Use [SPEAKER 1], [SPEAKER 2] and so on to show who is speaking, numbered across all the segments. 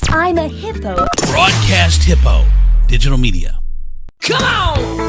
[SPEAKER 1] I'm a hippo.
[SPEAKER 2] Broadcast Hippo. Digital media.
[SPEAKER 3] Come on!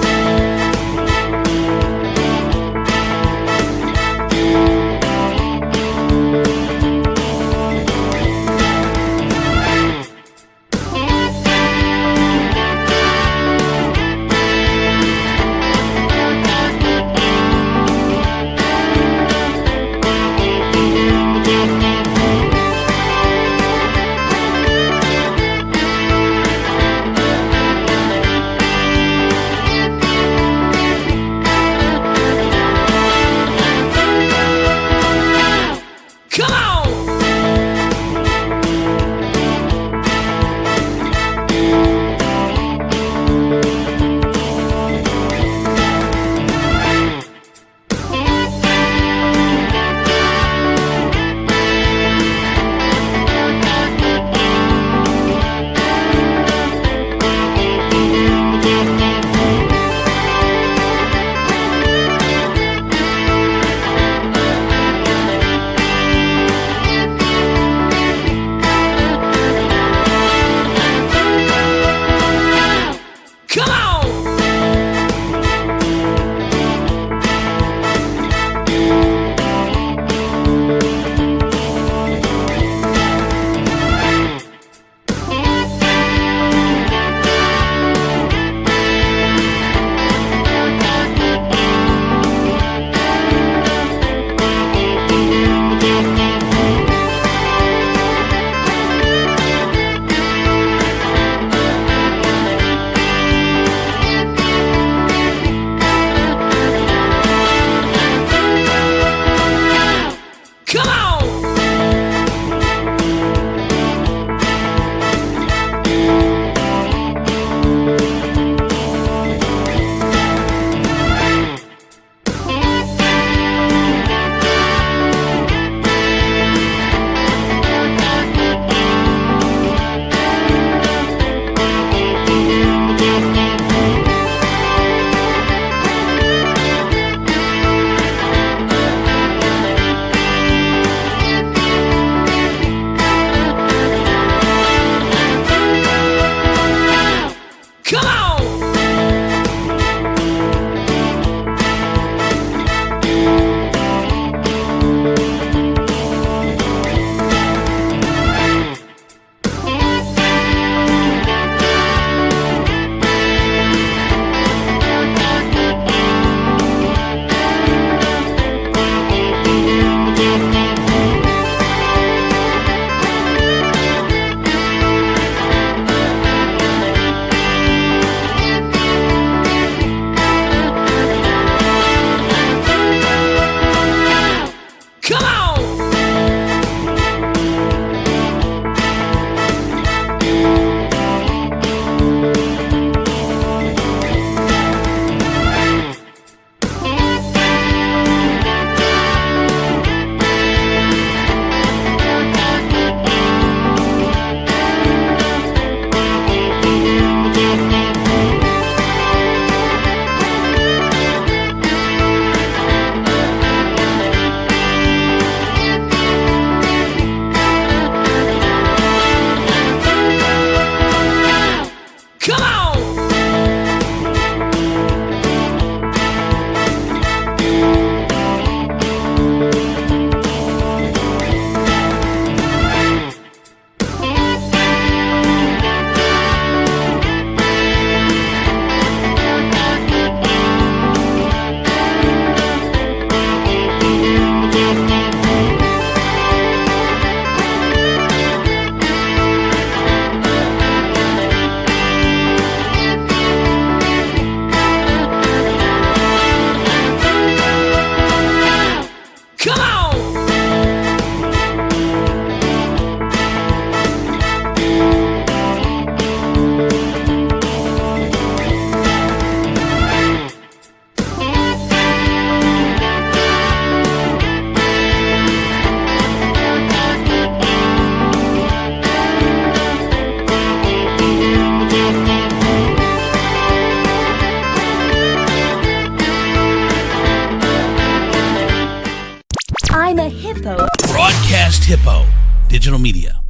[SPEAKER 1] I'm a hippo.
[SPEAKER 2] Broadcast Hippo. Digital media.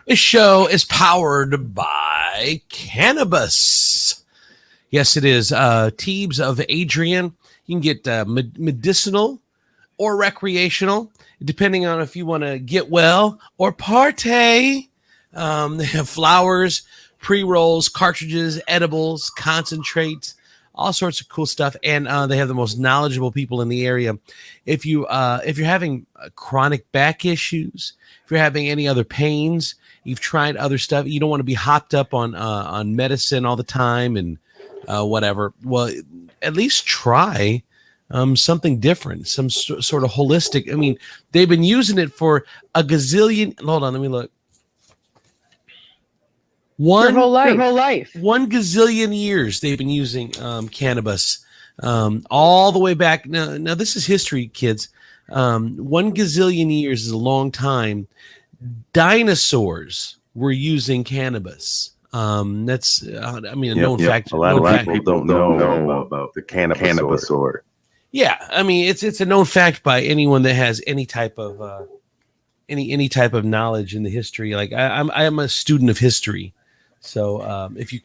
[SPEAKER 2] This show is powered by cannabis. Yes, it is. Teebs of Adrian. You can get medicinal or recreational, depending on if you want to get well or partay. They have flowers, pre-rolls, cartridges, edibles, concentrates, all sorts of cool stuff. And they have the most knowledgeable people in the area. If you're having chronic back issues, if you're having any other pains, you've tried other stuff, you don't want to be hopped up on medicine all the time and whatever. Well, at least try something different, some sort of holistic. I mean, they've been using it for a gazillion. Hold on, let me look. Your whole life. 1 gazillion years they've been using cannabis, all the way back. Now this is history, kids. 1 gazillion years is a long time. Dinosaurs were using cannabis. That's a known fact.
[SPEAKER 1] A lot of people don't know about the cannabisaur.
[SPEAKER 2] Yeah, I mean it's a known fact by anyone that has any type of any type of knowledge in the history. Like I'm a student of history. So if you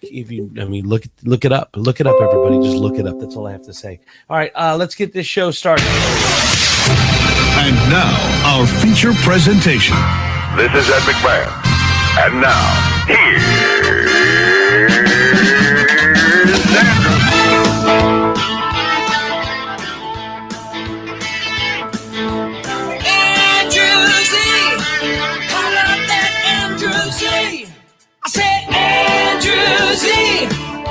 [SPEAKER 2] look it up, everybody, just look it up. That's all I have to say. All right, let's get this show started.
[SPEAKER 4] And now our feature presentation.
[SPEAKER 5] This is Ed McMahon, and now here's Andrew.
[SPEAKER 3] Andrew Z. I love that Andrew Z. I said Andrew Z.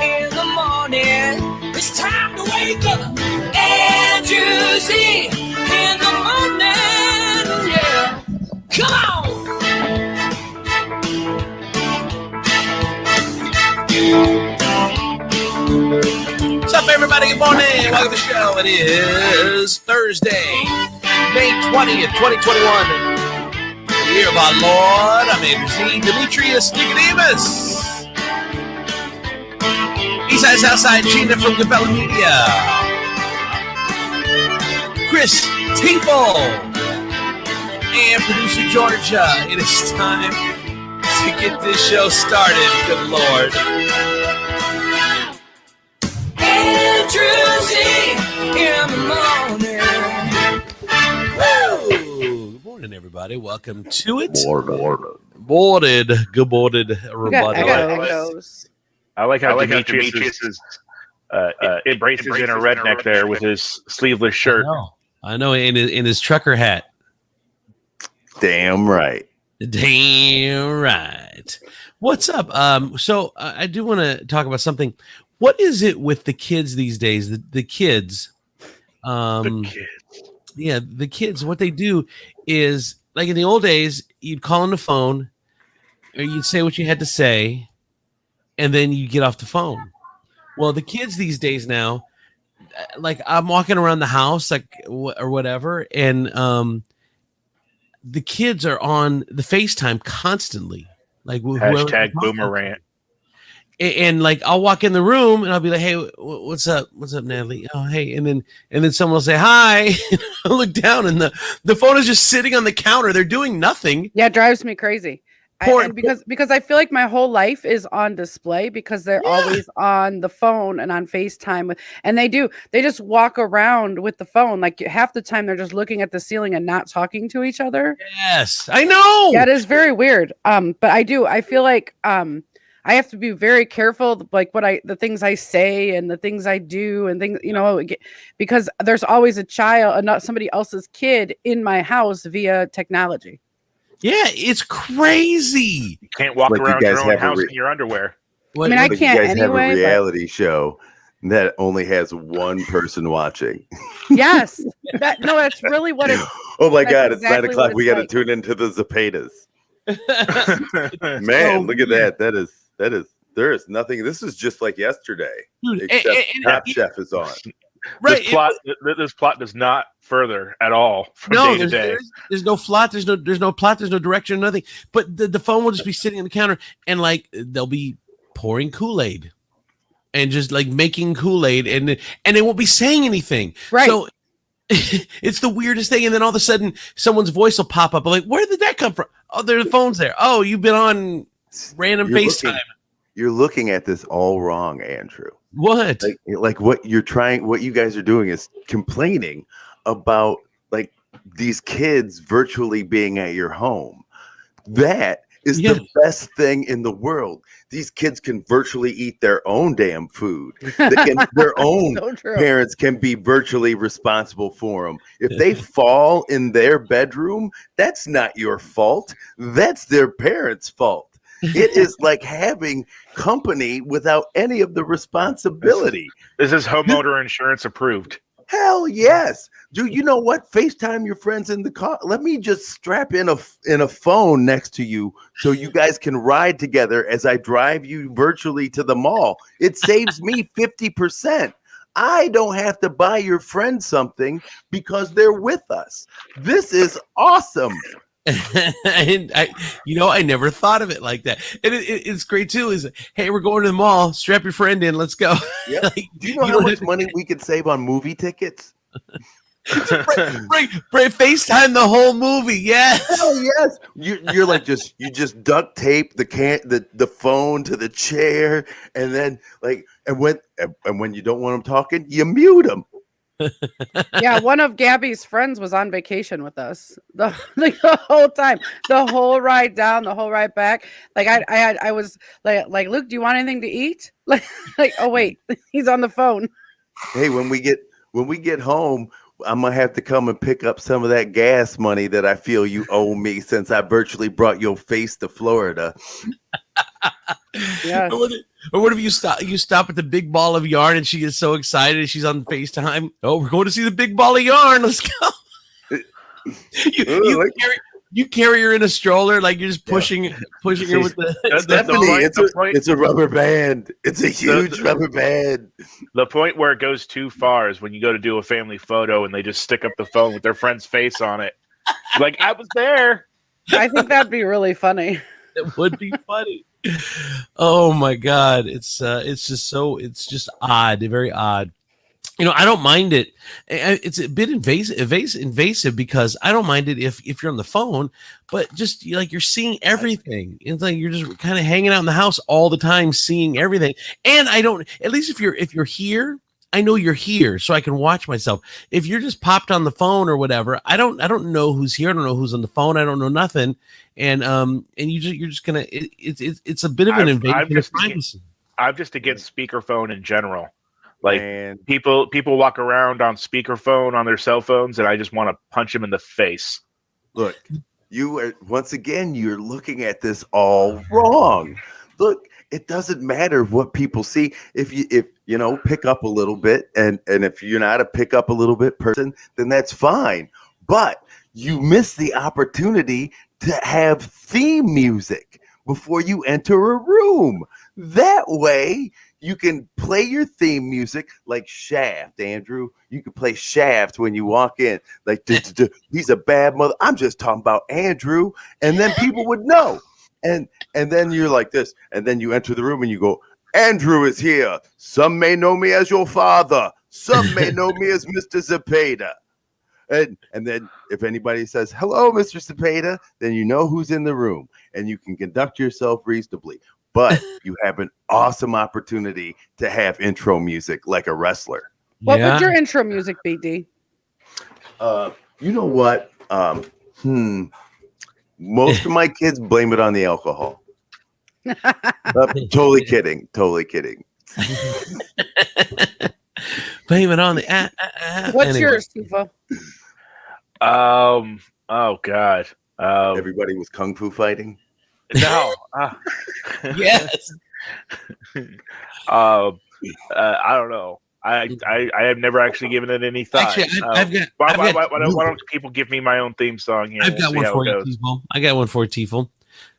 [SPEAKER 3] In the morning, it's time to wake up. Andrew Z. In the morning, yeah. Come on.
[SPEAKER 2] What's up, everybody? Good morning. Welcome to the show. It is Thursday, May 20th, 2021. The year of our Lord. I'm Andrew Z. Demetrius Nicodemus. Eastside Southside Gina from Cabela Media. Chris Teeple. And producer Georgia. It is time to get this show started. Good Lord.
[SPEAKER 3] Andrew Z. In the morning.
[SPEAKER 2] Woo! Good morning, everybody. Welcome to it.
[SPEAKER 1] Boarded.
[SPEAKER 2] Good morning, everybody.
[SPEAKER 6] I like how Demetrius embraces inner redneck there with his sleeveless shirt.
[SPEAKER 2] I know, in his trucker hat.
[SPEAKER 1] Damn right.
[SPEAKER 2] What's up? So I do want to talk about something. What is it with the kids these days? The kids. Yeah, the kids. What they do is, like in the old days, you'd call on the phone, or you'd say what you had to say, and then you get off the phone. Well, the kids these days now, like I'm walking around the house, like or whatever, and the kids are on the FaceTime constantly. Like
[SPEAKER 6] hashtag boomerang.
[SPEAKER 2] And like I'll walk in the room and I'll be like, "Hey, what's up? What's up, Natalie? Oh, hey." And then someone will say, "Hi." I look down and the phone is just sitting on the counter. They're doing nothing.
[SPEAKER 7] Yeah, it drives me crazy. Because I feel like my whole life is on display because they're always on the phone and on FaceTime. And they just walk around with the phone. Like half the time they're just looking at the ceiling and not talking to each other.
[SPEAKER 2] Yes, I know.
[SPEAKER 7] Yeah, it is very weird. But I feel like I have to be very careful, like the things I say and the things I do and things, because there's always a child, not somebody else's kid in my house via technology.
[SPEAKER 2] Yeah, it's crazy.
[SPEAKER 6] You can't walk around your own house in your underwear.
[SPEAKER 7] I mean, I can't
[SPEAKER 1] you guys
[SPEAKER 7] anyway.
[SPEAKER 1] Have a reality show that only has one person watching.
[SPEAKER 7] Yes, that's really what it.
[SPEAKER 1] Oh my God! It's
[SPEAKER 7] exactly
[SPEAKER 1] 9 o'clock. We got to
[SPEAKER 7] like.
[SPEAKER 1] tune into the Zapatas. Man, look at that. That is. There is nothing. This is just like yesterday.
[SPEAKER 2] Dude,
[SPEAKER 1] except Top Chef is on.
[SPEAKER 2] Right.
[SPEAKER 6] This plot does not further at all from day to day.
[SPEAKER 2] There's no plot. There's no plot. There's no direction. Nothing. But the phone will just be sitting on the counter, and like they'll be pouring Kool-Aid, and just like making Kool-Aid, and they won't be saying anything.
[SPEAKER 7] Right.
[SPEAKER 2] So It's the weirdest thing. And then all of a sudden, someone's voice will pop up. I'm like, where did that come from? Oh, the phone's there. Oh, you've been on random FaceTime.
[SPEAKER 1] You're looking at this all wrong, Andrew.
[SPEAKER 2] What?
[SPEAKER 1] Like what you guys are doing is complaining about like these kids virtually being at your home. That is the best thing in the world. These kids can virtually eat their own damn food. Their own parents can be virtually responsible for them. If they fall in their bedroom, that's not your fault. That's their parents' fault. It is like having company without any of the responsibility.
[SPEAKER 6] This is homeowner insurance approved.
[SPEAKER 1] Hell yes. Dude, you know what? FaceTime your friends in the car. Let me just strap in a phone next to you so you guys can ride together as I drive you virtually to the mall. It saves me 50%. I don't have to buy your friend something because they're with us. This is awesome.
[SPEAKER 2] And I never thought of it like that. And it's great too. Is hey, we're going to the mall. Strap your friend in. Let's go.
[SPEAKER 1] Yep. Like, do you know how much money we could save on movie tickets?
[SPEAKER 2] Bring FaceTime the whole movie. Yes.
[SPEAKER 1] Hell yes. You're like you just duct tape the phone to the chair, and then when you don't want them talking, you mute them.
[SPEAKER 7] Yeah, one of Gabby's friends was on vacation with us the whole time, the whole ride down, the whole ride back. Like I was like, Luke, do you want anything to eat? Like oh wait, he's on the phone.
[SPEAKER 1] Hey, when we get home, I'm gonna have to come and pick up some of that gas money that I feel you owe me since I virtually brought your face to Florida.
[SPEAKER 7] Yeah.
[SPEAKER 2] Or what if you stop at the big ball of yarn and she gets so excited she's on FaceTime? Oh, we're going to see the big ball of yarn. Let's go. You carry her in a stroller, like you're just pushing her with the.
[SPEAKER 1] It's a rubber band. It's a huge rubber band.
[SPEAKER 6] The point where it goes too far is when you go to do a family photo and they just stick up the phone with their friend's face on it. Like, I was there.
[SPEAKER 7] I think that'd be really funny.
[SPEAKER 2] It would be funny. Oh my God. It's just odd, very odd. I don't mind it. It's a bit invasive because I don't mind it if you're on the phone, but just you're seeing everything. It's like you're just kind of hanging out in the house all the time, seeing everything. And I don't, at least if you're here, I know you're here, so I can watch myself. If you're just popped on the phone or whatever, I don't know who's here. I don't know who's on the phone. I don't know nothing. And you're just gonna. It's a bit of an invasion of privacy.
[SPEAKER 6] I'm just against speakerphone in general. Like people walk around on speakerphone on their cell phones, and I just want to punch them in the face.
[SPEAKER 1] Look, once again, you're looking at this all wrong. Look, it doesn't matter what people see. If you pick up a little bit, and if you're not a pick up a little bit person, then that's fine. But you miss the opportunity to have theme music before you enter a room. That way, you can play your theme music like Shaft, Andrew. You can play Shaft when you walk in. Like, he's a bad mother. I'm just talking about Andrew. And then people would know. And then you're like this. And then you enter the room and you go, Andrew is here. Some may know me as your father. Some may know me as Mr. Zepeda. And then if anybody says, hello, Mr. Zepeda, then you know who's in the room. And you can conduct yourself reasonably. But you have an awesome opportunity to have intro music like a wrestler.
[SPEAKER 7] What would your intro music be, D?
[SPEAKER 1] You know what? Most of my kids blame it on the alcohol. Totally kidding.
[SPEAKER 2] Blame it on the.
[SPEAKER 7] What's yours, Tifa?
[SPEAKER 6] Oh God.
[SPEAKER 1] Everybody was kung fu fighting.
[SPEAKER 6] No.
[SPEAKER 2] Yes.
[SPEAKER 6] I don't know. I have never actually given it any thought.
[SPEAKER 2] Actually,
[SPEAKER 6] why don't people give me my own theme song here?
[SPEAKER 2] I've got one for you, Tifo. I got one for you, Tifo.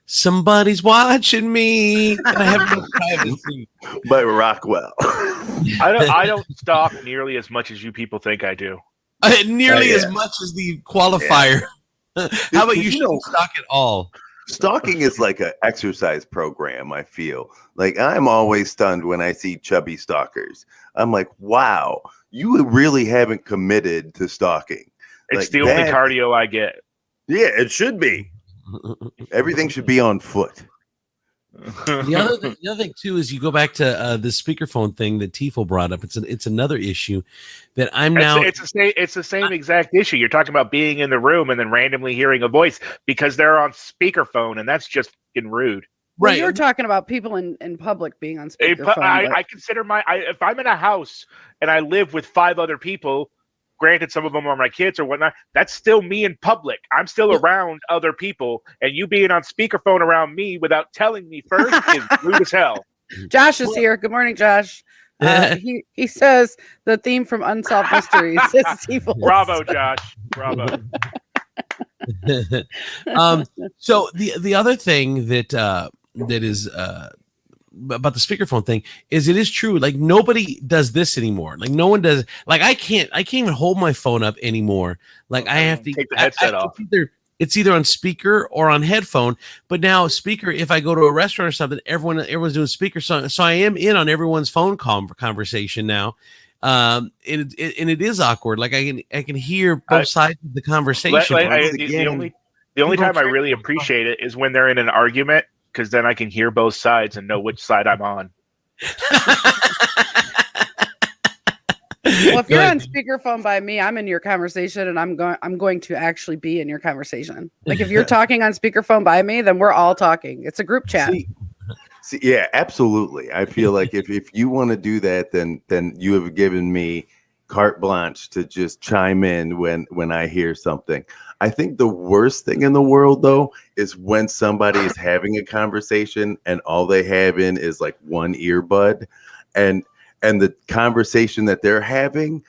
[SPEAKER 2] Somebody's watching me. I have no privacy.
[SPEAKER 1] By Rockwell.
[SPEAKER 6] I don't stalk nearly as much as you people think I do.
[SPEAKER 2] As much as the qualifier. How about you shouldn't stalk at all?
[SPEAKER 1] Stalking is like an exercise program, I feel. Like I'm always stunned when I see chubby stalkers. I'm like, wow, you really haven't committed to stalking.
[SPEAKER 6] It's
[SPEAKER 1] Like
[SPEAKER 6] the only cardio I get.
[SPEAKER 1] Yeah, it should be. Everything should be on foot.
[SPEAKER 2] The other thing too is you go back to the speakerphone thing that Tifo brought up. It's another issue that
[SPEAKER 6] it's the same exact issue. You're talking about being in the room and then randomly hearing a voice because they're on speakerphone, and that's just fucking rude.
[SPEAKER 7] Well, you're talking about people in public being on speakerphone.
[SPEAKER 6] I consider if I'm in a house and I live with 5 other people. Granted, some of them are my kids or whatnot. That's still me in public. I'm still around other people, and you being on speakerphone around me without telling me first is rude as hell.
[SPEAKER 7] Josh is here. Good morning, Josh. He says the theme from Unsolved Mysteries is Tifo.
[SPEAKER 6] Bravo, Josh. Bravo.
[SPEAKER 2] So the other thing that is about the speakerphone thing is it is true. Like nobody does this anymore. Like no one does. Like I can't even hold my phone up anymore. Like I have to
[SPEAKER 6] take the headset off.
[SPEAKER 2] It's either on speaker or on headphone. But now speaker, if I go to a restaurant or something, everyone's doing speaker. So I am in on everyone's phone conversation now. And it is awkward. Like I can hear both sides of the conversation.
[SPEAKER 6] The only time I really appreciate it is when they're in an argument, because then I can hear both sides and know which side I'm on.
[SPEAKER 7] Well, if you're on speakerphone by me, I'm in your conversation, and I'm going to actually be in your conversation. Like if you're talking on speakerphone by me, then we're all talking. It's a group chat.
[SPEAKER 1] See, yeah, absolutely. I feel like if you want to do that, then you have given me carte blanche to just chime in when I hear something. I think the worst thing in the world, though, is when somebody is having a conversation and all they have in is like one earbud, and the conversation that they're having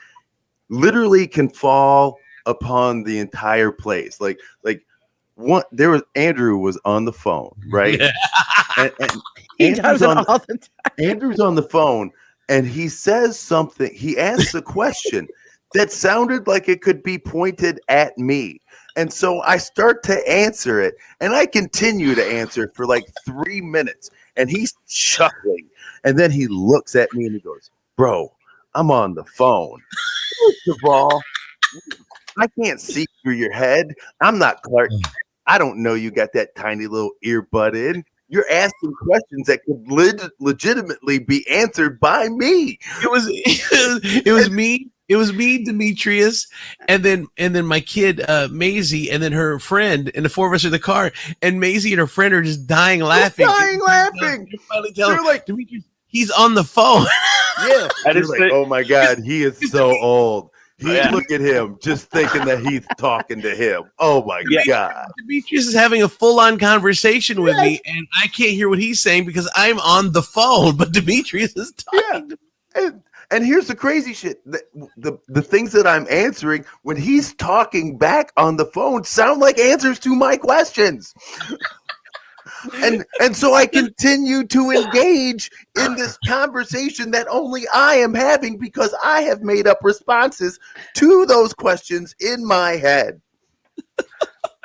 [SPEAKER 1] literally can fall upon the entire place. Like Andrew was on the phone, right? Yeah. And
[SPEAKER 7] he does it all the time.
[SPEAKER 1] Andrew's on the phone and he says something. He asks a question that sounded like it could be pointed at me. And so I start to answer it, and I continue to answer for like 3 minutes, and he's chuckling. And then he looks at me and he goes, "Bro, I'm on the phone. First of all, I can't see through your head. I'm not Clark. I don't know you got that tiny little earbud in. You're asking questions that could legitimately be answered by me."
[SPEAKER 2] It was me. It was me, Demetrius, and then my kid Maisie, and then her friend, and the 4 of us are in the car, and Maisie and her friend are just dying laughing.
[SPEAKER 1] They're like,
[SPEAKER 2] Demetrius, he's on the phone.
[SPEAKER 1] Yeah, and it's like, oh my God, he is so old. Look at him, just thinking that he's talking to him. Oh my God.
[SPEAKER 2] Demetrius is having a full-on conversation with me, and I can't hear what he's saying because I'm on the phone, but Demetrius is talking.
[SPEAKER 1] Yeah. And here's the crazy shit. The things that I'm answering when he's talking back on the phone sound like answers to my questions. And so I continue to engage in this conversation that only I am having because I have made up responses to those questions in my head.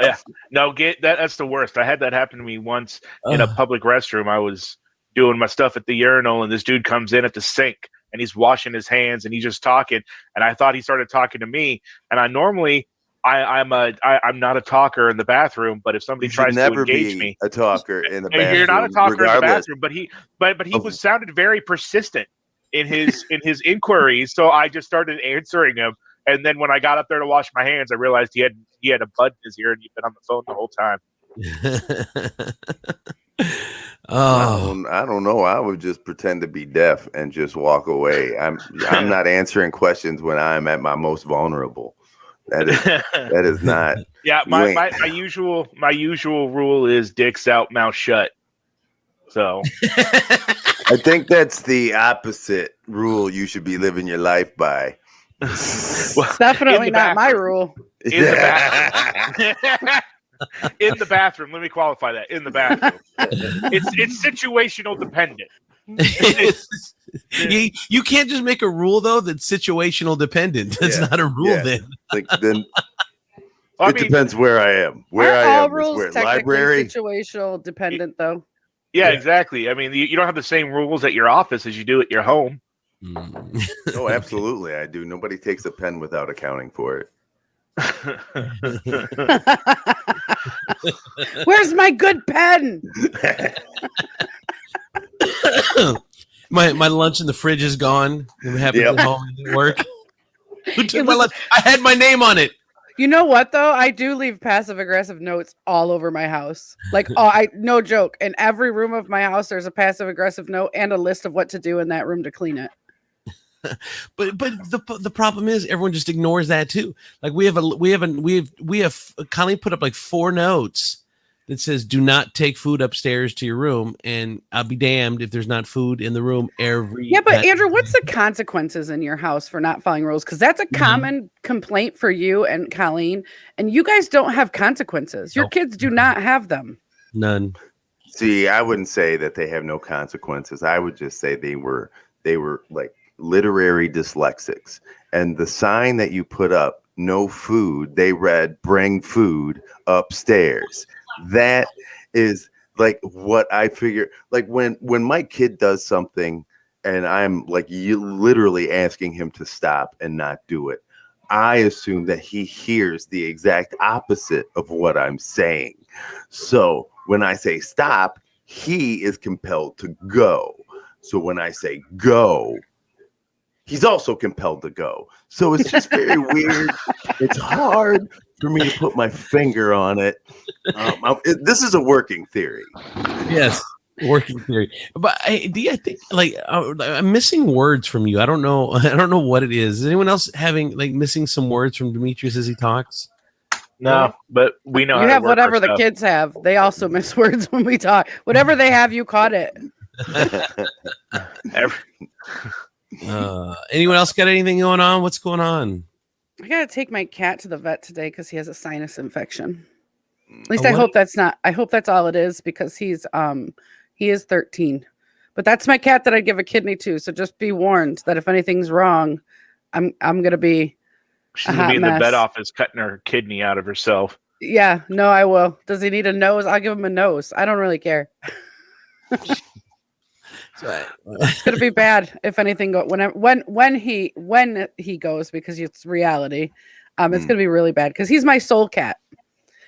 [SPEAKER 6] Yeah, no, that's the worst. I had that happen to me once in a public restroom. I was doing my stuff at the urinal, and this dude comes in at the sink, and he's washing his hands, and he's just talking. And I thought he started talking to me. And I normally, I'm not a talker in the bathroom, but if somebody tries to engage me,
[SPEAKER 1] a talker in the bathroom.
[SPEAKER 6] You're not a talker in the bathroom, but he sounded very persistent in his inquiries. So I just started answering him. And then when I got up there to wash my hands, I realized he had a bud in his ear and he'd been on the phone the whole time.
[SPEAKER 1] I don't know. I would just pretend to be deaf and just walk away. I'm not answering questions when I'm at my most vulnerable. That is not.
[SPEAKER 6] Yeah, my usual rule is dicks out, mouth shut. So
[SPEAKER 1] I think that's the opposite rule you should be living your life by.
[SPEAKER 7] Well, definitely not my rule.
[SPEAKER 6] In the bathroom. In the bathroom. Let me qualify that. In the bathroom. It's situational dependent.
[SPEAKER 2] You can't just make a rule though that's situational dependent. That's not a rule then.
[SPEAKER 6] I
[SPEAKER 1] It
[SPEAKER 6] mean,
[SPEAKER 1] depends where I am. Where
[SPEAKER 7] Aren't
[SPEAKER 1] I
[SPEAKER 7] all
[SPEAKER 1] am is
[SPEAKER 7] rules
[SPEAKER 1] where
[SPEAKER 7] technically
[SPEAKER 1] library.
[SPEAKER 7] situational dependent, though?
[SPEAKER 6] yeah, exactly. I mean, you don't have the same rules at your office as you do at your home.
[SPEAKER 1] Oh, absolutely, I do. Nobody takes a pen without accounting for it.
[SPEAKER 7] Where's my good pen?
[SPEAKER 2] my lunch in the fridge is gone. It happens
[SPEAKER 1] Yep.
[SPEAKER 2] at home at work. Who took my
[SPEAKER 7] Listen-
[SPEAKER 2] lunch? I had my name on it.
[SPEAKER 7] You know what though? I do leave passive aggressive notes all over my house. Like, oh, I no joke. In every room of my house, there's a passive aggressive note and a list of what to do in that room to clean it.
[SPEAKER 2] But the problem is everyone just ignores that too. Like we have Colleen put up like 4 notes that says do not take food upstairs to your room, and I'll be damned if there's not food in the room every.
[SPEAKER 7] Yeah, but Andrew, what's the consequences in your house for not following rules? Because that's a common complaint for you and Colleen, and you guys don't have consequences. Your
[SPEAKER 2] Nope.
[SPEAKER 7] kids do not have them.
[SPEAKER 2] None.
[SPEAKER 1] See, I wouldn't say that they have no consequences. I would just say they were like literary dyslexics. And the sign that you put up, no food, they read bring food upstairs. That is like what I figure. Like when my kid does something and I'm like you literally asking him to stop and not do it, I assume that he hears the exact opposite of what I'm saying. So when I say stop, he is compelled to go. So when I say go, he's also compelled to go. So it's just very weird. It's hard for me to put my finger on it. This is a working theory.
[SPEAKER 2] Yes, working theory. But I think like I'm missing words from you. I don't know. I don't know what it is. Is anyone else having like missing some words from Demetrius as he talks?
[SPEAKER 6] No, but we know.
[SPEAKER 7] You
[SPEAKER 6] how to
[SPEAKER 7] have
[SPEAKER 6] work
[SPEAKER 7] whatever
[SPEAKER 6] our
[SPEAKER 7] the
[SPEAKER 6] stuff.
[SPEAKER 7] kids have. They also miss words when we talk. Whatever they have, you caught it.
[SPEAKER 2] Anyone else got anything going on? What's going on?
[SPEAKER 7] I gotta take my cat to the vet today because he has a sinus infection. At least
[SPEAKER 2] Oh,
[SPEAKER 7] I
[SPEAKER 2] what?
[SPEAKER 7] hope that's not. I hope that's all it is because he is 13. But that's my cat that I'd give a kidney to. So just be warned that if anything's wrong, I'm gonna be.
[SPEAKER 6] She's
[SPEAKER 7] a
[SPEAKER 6] gonna
[SPEAKER 7] hot
[SPEAKER 6] be in the
[SPEAKER 7] mess.
[SPEAKER 6] vet office cutting her kidney out of herself.
[SPEAKER 7] Yeah, no, I will. Does he need a nose? I'll give him a nose. I don't really care. It's gonna be bad if anything go when he goes because it's reality. It's gonna be really bad because he's my soul cat.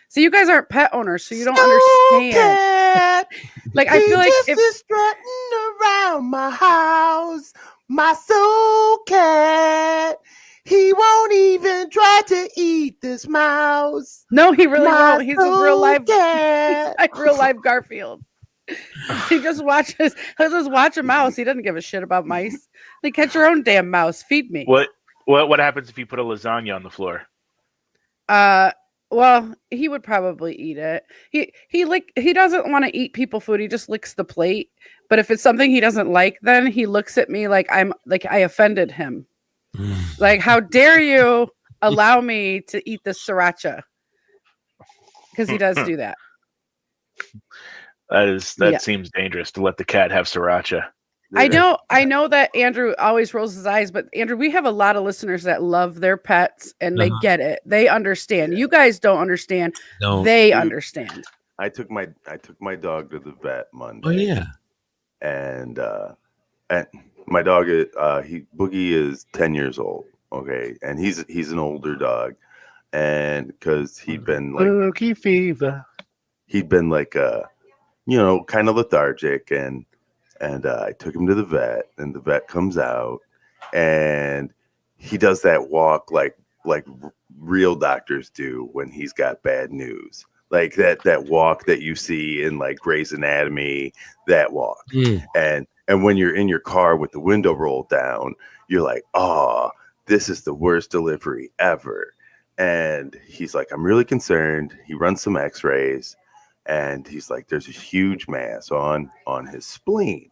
[SPEAKER 7] So you guys aren't pet owners, so you don't understand.
[SPEAKER 1] Cat,
[SPEAKER 7] Like I feel like if
[SPEAKER 1] is strutting around my house, my soul cat. He won't even try to eat this mouse.
[SPEAKER 7] no, he really
[SPEAKER 1] My
[SPEAKER 7] won't. He's a real life
[SPEAKER 1] cat.
[SPEAKER 7] like real life Garfield. He just watches. He'll just watch a mouse. He doesn't give a shit about mice. Like catch your own damn mouse. Feed me.
[SPEAKER 6] What happens if you put a lasagna on the floor?
[SPEAKER 7] Well, he would probably eat it. He doesn't want to eat people food. He just licks the plate. But if it's something he doesn't like, then he looks at me like I offended him. Like, how dare you allow me to eat this sriracha? Because he does do that.
[SPEAKER 6] That seems dangerous to let the cat have sriracha.
[SPEAKER 7] I know that Andrew always rolls his eyes, but Andrew, we have a lot of listeners that love their pets and they get it. They understand. You guys don't understand.
[SPEAKER 2] No.
[SPEAKER 7] They understand.
[SPEAKER 1] I took my dog to the vet Monday.
[SPEAKER 2] Oh yeah.
[SPEAKER 1] And my dog Boogie is 10 years old. Okay, and he's an older dog, and because he'd been like
[SPEAKER 6] Boogie fever.
[SPEAKER 1] He'd been like kind of lethargic, and I took him to the vet, and the vet comes out, and he does that walk like real doctors do when he's got bad news. Like that walk that you see in like Grey's Anatomy, that walk. And when you're in your car with the window rolled down, you're like, oh, this is the worst delivery ever. And he's like, I'm really concerned. He runs some x-rays, and he's like, there's a huge mass on his spleen.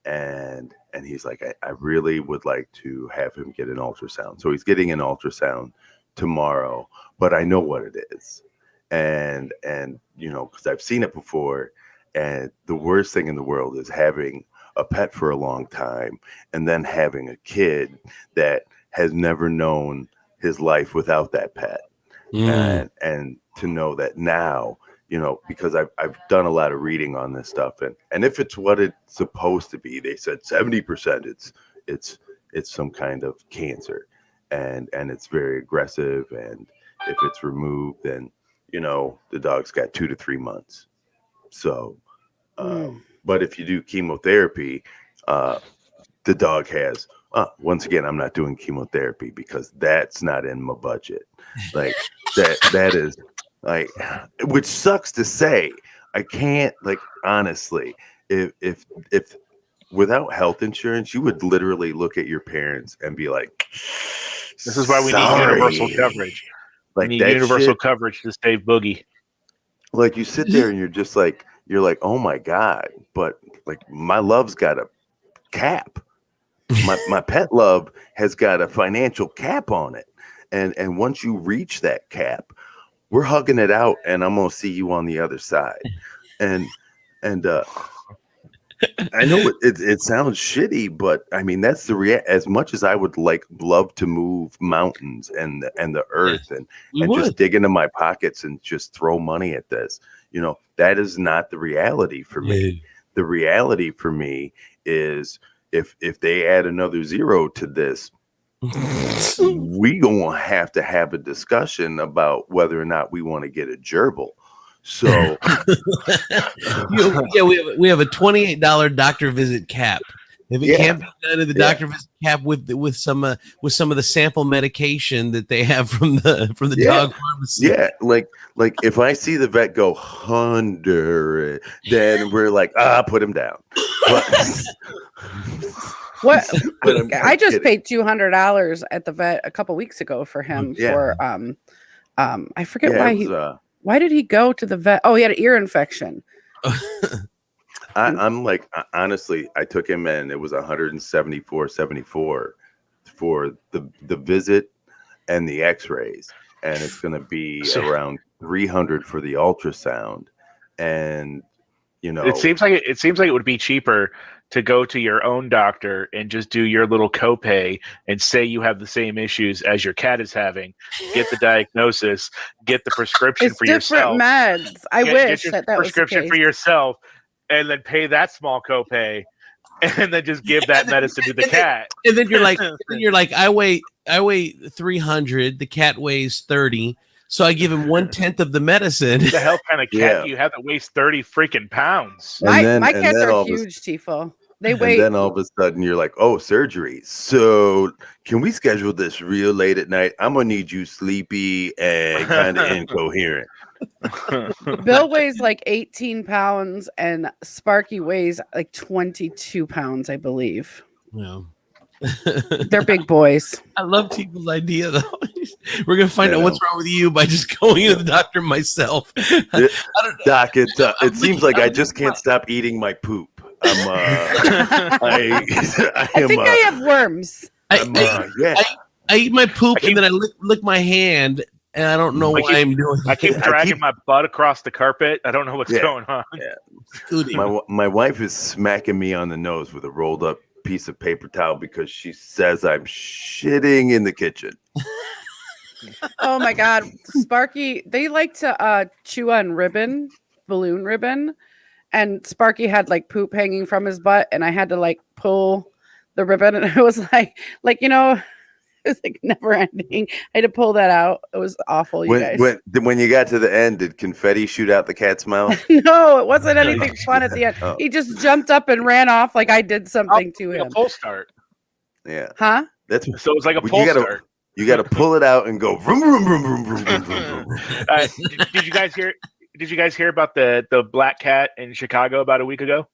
[SPEAKER 1] And he's like, I really would like to have him get an ultrasound. So he's getting an ultrasound tomorrow, but I know what it is. And because I've seen it before, and the worst thing in the world is having a pet for a long time and then having a kid that has never known his life without that pet. and to know that now, because I've done a lot of reading on this stuff, and if it's what it's supposed to be, they said 70% it's some kind of cancer, and it's very aggressive, and if it's removed, then the dog's got 2 to 3 months. So but if you do chemotherapy, the dog has once again, I'm not doing chemotherapy because that's not in my budget. Like that is like, which sucks to say. I can't, like, honestly, if without health insurance, you would literally look at your parents and be like,
[SPEAKER 6] this is why we need universal coverage.
[SPEAKER 1] Like,
[SPEAKER 6] we need universal coverage to save Boogie.
[SPEAKER 1] Like, you sit there and you're like, oh my God, but like, my love's got a cap. My pet love has got a financial cap on it. And once you reach that cap, we're hugging it out, and I'm gonna see you on the other side. And I know it sounds shitty, but I mean, that's the as much as I would love to move mountains and the earth and just dig into my pockets and just throw money at this, that is not the reality for me. The reality for me is if they add another zero to this, we gonna have to have a discussion about whether or not we want to get a gerbil. So
[SPEAKER 2] we have a $28 doctor visit cap. If it can't be done at the doctor visit cap with some of the sample medication that they have from the dog pharmacy.
[SPEAKER 1] Yeah, like if I see the vet go 100, then we're like, put him down.
[SPEAKER 7] What? I just paid $200 at the vet a couple weeks ago for him for I forget why why did he go to the vet? Oh, he had an ear infection.
[SPEAKER 1] I'm like, honestly, I took him and it was $174.74 for the visit and the x-rays, and it's going to be around $300 for the ultrasound. And
[SPEAKER 6] it seems like it would be cheaper to go to your own doctor and just do your little copay and say you have the same issues as your cat is having, get the diagnosis, get the prescription for yourself.
[SPEAKER 7] Meds. I wish
[SPEAKER 6] get
[SPEAKER 7] that
[SPEAKER 6] was the case. For yourself, and then pay that small copay, and then just give that medicine to the cat.
[SPEAKER 2] And then you're like, I weigh 300. The cat weighs 30. So I give him 1/10 of the medicine.
[SPEAKER 6] What the hell kind of cat do you have that weighs 30 freaking pounds?
[SPEAKER 7] My cats are huge, Tifo. They weigh.
[SPEAKER 1] And then all of a sudden you're like, oh, surgery. So can we schedule this real late at night? I'm gonna need you sleepy and kind of incoherent.
[SPEAKER 7] Bill weighs like 18 pounds and Sparky weighs like 22 pounds, I believe.
[SPEAKER 2] Yeah.
[SPEAKER 7] They're big boys.
[SPEAKER 2] I love people's idea though. We're gonna find out what's wrong with you by just going to the doctor myself.
[SPEAKER 1] Doc, it seems like I just can't stop eating my poop. I
[SPEAKER 7] think I have worms.
[SPEAKER 2] I eat my poop and then I lick my hand, and I don't know why I'm doing it.
[SPEAKER 6] I keep dragging my butt across the carpet. I don't know what's going on.
[SPEAKER 1] Yeah. My wife is smacking me on the nose with a rolled up piece of paper towel because she says I'm shitting in the kitchen.
[SPEAKER 7] Oh my God. Sparky, they like to chew on balloon ribbon, and Sparky had like poop hanging from his butt, and I had to like pull the ribbon, and it was like it was like never ending. I had to pull that out. It was awful, guys.
[SPEAKER 1] When you got to the end, did confetti shoot out the cat's mouth?
[SPEAKER 7] No, it wasn't anything fun at the end. Oh. He just jumped up and ran off like I did something to him.
[SPEAKER 6] A pull start.
[SPEAKER 1] Yeah.
[SPEAKER 7] Huh?
[SPEAKER 6] So it was like a pull start.
[SPEAKER 1] You got to pull it out and go vroom, vroom, vroom, vroom, vroom, vroom, vroom, vroom.
[SPEAKER 6] Did you guys hear? Did you guys hear about the black cat in Chicago about a week ago?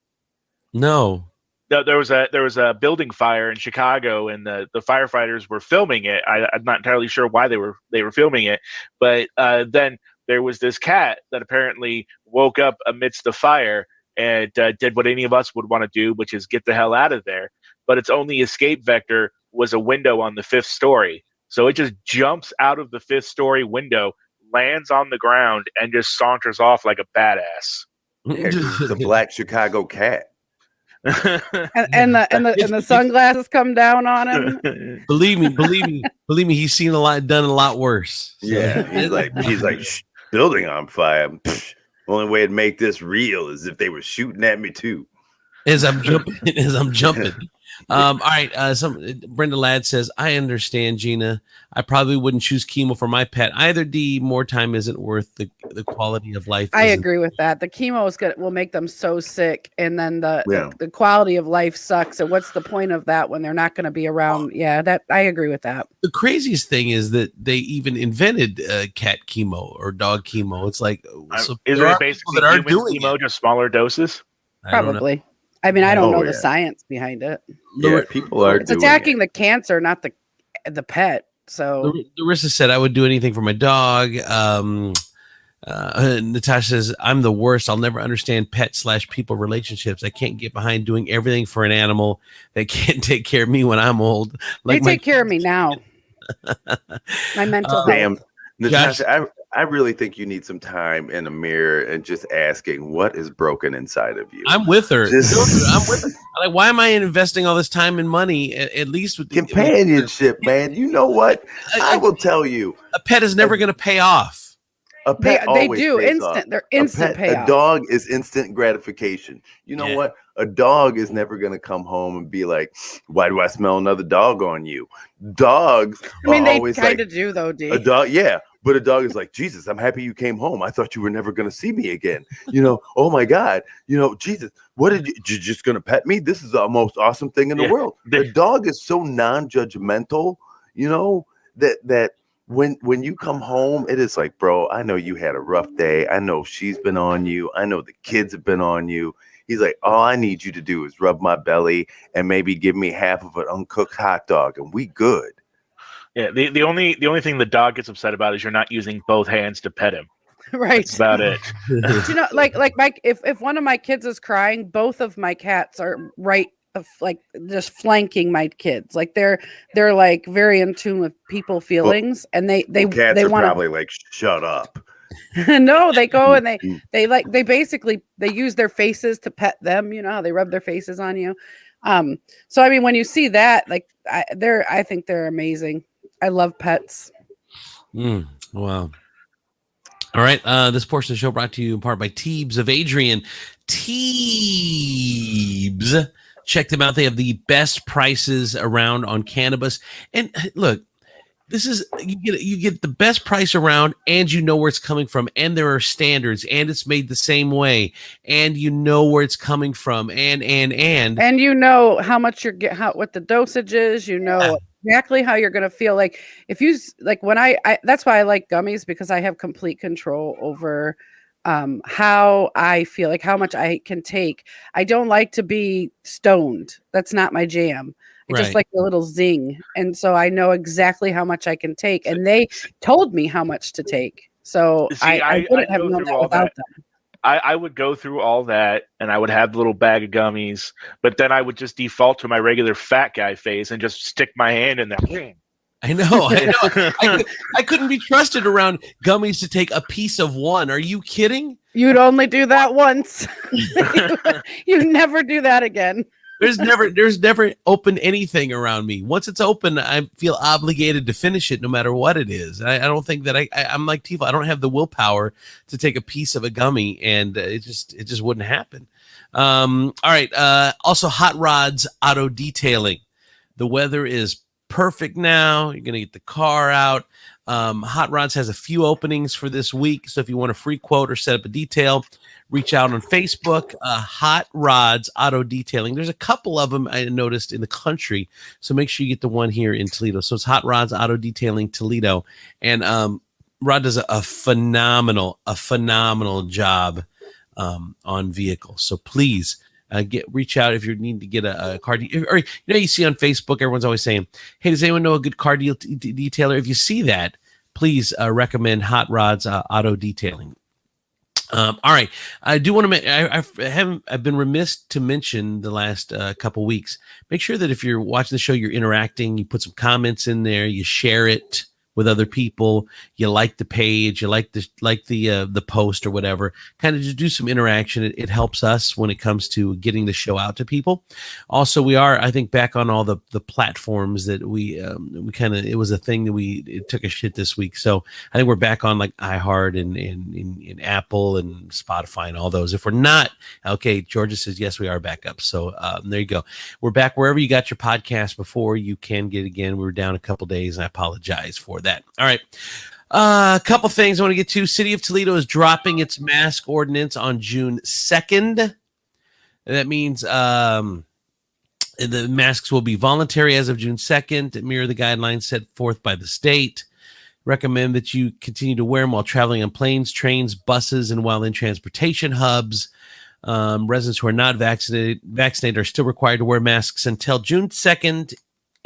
[SPEAKER 2] No.
[SPEAKER 6] There was a building fire in Chicago, and the firefighters were filming it. I'm not entirely sure why they were filming it, but then there was this cat that apparently woke up amidst the fire and did what any of us would want to do, which is get the hell out of there. But its only escape vector was a window on the 5th story. So it just jumps out of the 5th story window, lands on the ground, and just saunters off like a badass.
[SPEAKER 1] It's a black Chicago cat.
[SPEAKER 7] and the sunglasses come down on him.
[SPEAKER 2] Believe me, he's seen done a lot worse. So.
[SPEAKER 1] Yeah, he's like building on fire. Pfft, only way to make this real is if they were shooting at me too.
[SPEAKER 2] As I'm jumping. All right. Brenda Ladd says, I understand, Gina. I probably wouldn't choose chemo for my pet either. D, more time isn't worth the quality of life.
[SPEAKER 7] I agree with that. The chemo will make them so sick, and then the quality of life sucks. And what's the point of that when they're not going to be around? Yeah, that I agree with that.
[SPEAKER 2] The craziest thing is that they even invented cat chemo or dog chemo. It's like,
[SPEAKER 6] so is it basically that are doing chemo, just smaller doses?
[SPEAKER 7] Probably. I mean, I don't know the science behind it.
[SPEAKER 1] Yeah, people are.
[SPEAKER 7] It's attacking the cancer, not the pet. So
[SPEAKER 2] Larissa said, I would do anything for my dog. Natasha says, I'm the worst. I'll never understand pet/people relationships. I can't get behind doing everything for an animal that can't take care of me when I'm old.
[SPEAKER 7] Like they take care of me now. My mental health.
[SPEAKER 1] Damn, Natasha, I really think you need some time in a mirror and just asking what is broken inside of you.
[SPEAKER 2] I'm with her. I'm with her. Like, why am I investing all this time and money? At least with
[SPEAKER 1] companionship, man. You know what? I will tell you,
[SPEAKER 2] a pet is never going to pay off.
[SPEAKER 1] A pet
[SPEAKER 7] they do instant.
[SPEAKER 1] Off.
[SPEAKER 7] They're instant payoff.
[SPEAKER 1] A dog is instant gratification. You know what? A dog is never going to come home and be like, "Why do I smell another dog on you?" Dogs.
[SPEAKER 7] I mean, they kind of do though, D.
[SPEAKER 1] A dog, yeah. But a dog is like, Jesus, I'm happy you came home. I thought you were never going to see me again. You know, oh my God. You know, Jesus, you're just going to pet me? This is the most awesome thing in the world. The dog is so non-judgmental, you know, that when you come home, it is like, bro, I know you had a rough day. I know she's been on you. I know the kids have been on you. He's like, all I need you to do is rub my belly and maybe give me half of an uncooked hot dog and we good.
[SPEAKER 6] Yeah, the only thing the dog gets upset about is you're not using both hands to pet him.
[SPEAKER 7] Right.
[SPEAKER 6] That's about it.
[SPEAKER 7] You know, like if one of my kids is crying, both of my cats are right like just flanking my kids. Like they're like very in tune with people's feelings, and they
[SPEAKER 1] cats
[SPEAKER 7] they
[SPEAKER 1] are
[SPEAKER 7] want
[SPEAKER 1] probably like shut up.
[SPEAKER 7] No, they go and they basically use their faces to pet them. You know how they rub their faces on you. So I mean, when you see that, like I think they're amazing. I love pets.
[SPEAKER 2] Wow. All right. This portion of the show brought to you in part by Teebs of Adrian. Teebs. Check them out. They have the best prices around on cannabis. And look, this is you get the best price around, and you know where it's coming from, and there are standards, and it's made the same way, and you know where it's coming from, and
[SPEAKER 7] you know how much you're what the dosage is. You know exactly how you're going to feel. Like if you like when I that's why I like gummies, because I have complete control over how I feel, like how much I can take. I don't like to be stoned. That's not my jam. I just like a little zing. And so I know exactly how much I can take. And they told me how much to take. So I wouldn't have known that without them.
[SPEAKER 6] I would go through all that, and I would have the little bag of gummies, but then I would just default to my regular fat guy face and just stick my hand in there.
[SPEAKER 2] I know. I couldn't be trusted around gummies to take a piece of one. Are you kidding?
[SPEAKER 7] You'd only do that once. You never do that again.
[SPEAKER 2] There's never open anything around me. Once it's open, I feel obligated to finish it no matter what it is. I don't think that I'm like Tifa. I don't have the willpower to take a piece of a gummy, and it just wouldn't happen. All right. Also, Hot Rods Auto Detailing. The weather is perfect now. You're going to get the car out. Hot Rods has a few openings for this week. So if you want a free quote or set up a detail, reach out on Facebook. Hot Rods Auto Detailing. There's a couple of them I noticed in the country. So make sure you get the one here in Toledo. So it's Hot Rods Auto Detailing Toledo. And Rod does a phenomenal job on vehicles. So please reach out if you need to get a car or you see on Facebook, everyone's always saying, hey, does anyone know a good car detailer? If you see that, please recommend Hot Rods Auto Detailing. All right, I do want to I've been remiss to mention the last couple weeks. Make sure that if you're watching the show, you're interacting, you put some comments in there, you share it, with other people. You like the page, you like the post or whatever. Kind of just do some interaction. It helps us when it comes to getting the show out to people. Also, we are, I think, back on all the platforms that we kind of, it was a thing that it took a shit this week. So I think we're back on like iHeart and Apple and Spotify and all those. If we're not, okay, Georgia says yes, we are back up. So there you go. We're back wherever you got your podcast before. You can get again. We were down a couple days, and I apologize for that. All right. A couple things I want to get to. City of Toledo is dropping its mask ordinance on June 2nd. That means the masks will be voluntary as of June 2nd to mirror the guidelines set forth by the state. Recommend that you continue to wear them while traveling on planes, trains, buses, and while in transportation hubs. Residents who are not vaccinated are still required to wear masks until June 2nd,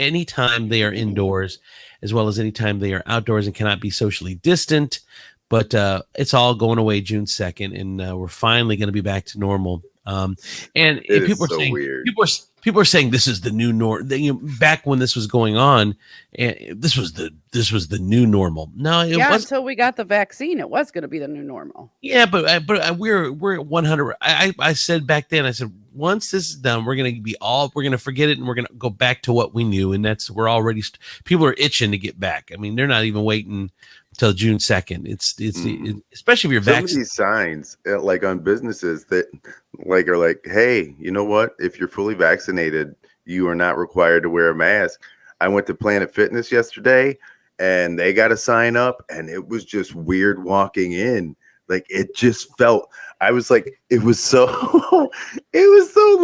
[SPEAKER 2] anytime they are indoors, as well as anytime they are outdoors and cannot be socially distant. But it's all going away June 2nd, and we're finally going to be back to normal. And people are saying weird. People are saying this is the new norm. Back when this was going on, this was the new normal. No, it was
[SPEAKER 7] until we got the vaccine, it was going to be the new normal.
[SPEAKER 2] Yeah, but we're 100. I said back then, I said once this is done, we're going to forget it and we're going to go back to what we knew, and we're already people are itching to get back. I mean, they're not even waiting until June 2nd. It's especially if you're vaccinated.
[SPEAKER 1] Some of these signs, like on businesses that are like, hey, you know what? If you're fully vaccinated, you are not required to wear a mask. I went to Planet Fitness yesterday, and they got to sign up, and it was just weird walking in. Like it just felt. I was like, it was so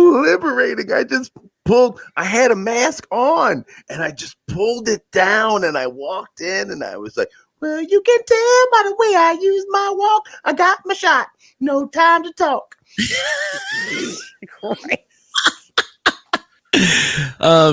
[SPEAKER 1] liberating. I had a mask on, and I just pulled it down, and I walked in, and I was like, well, you can tell by the way I use my walk. I got my shot. No time to talk.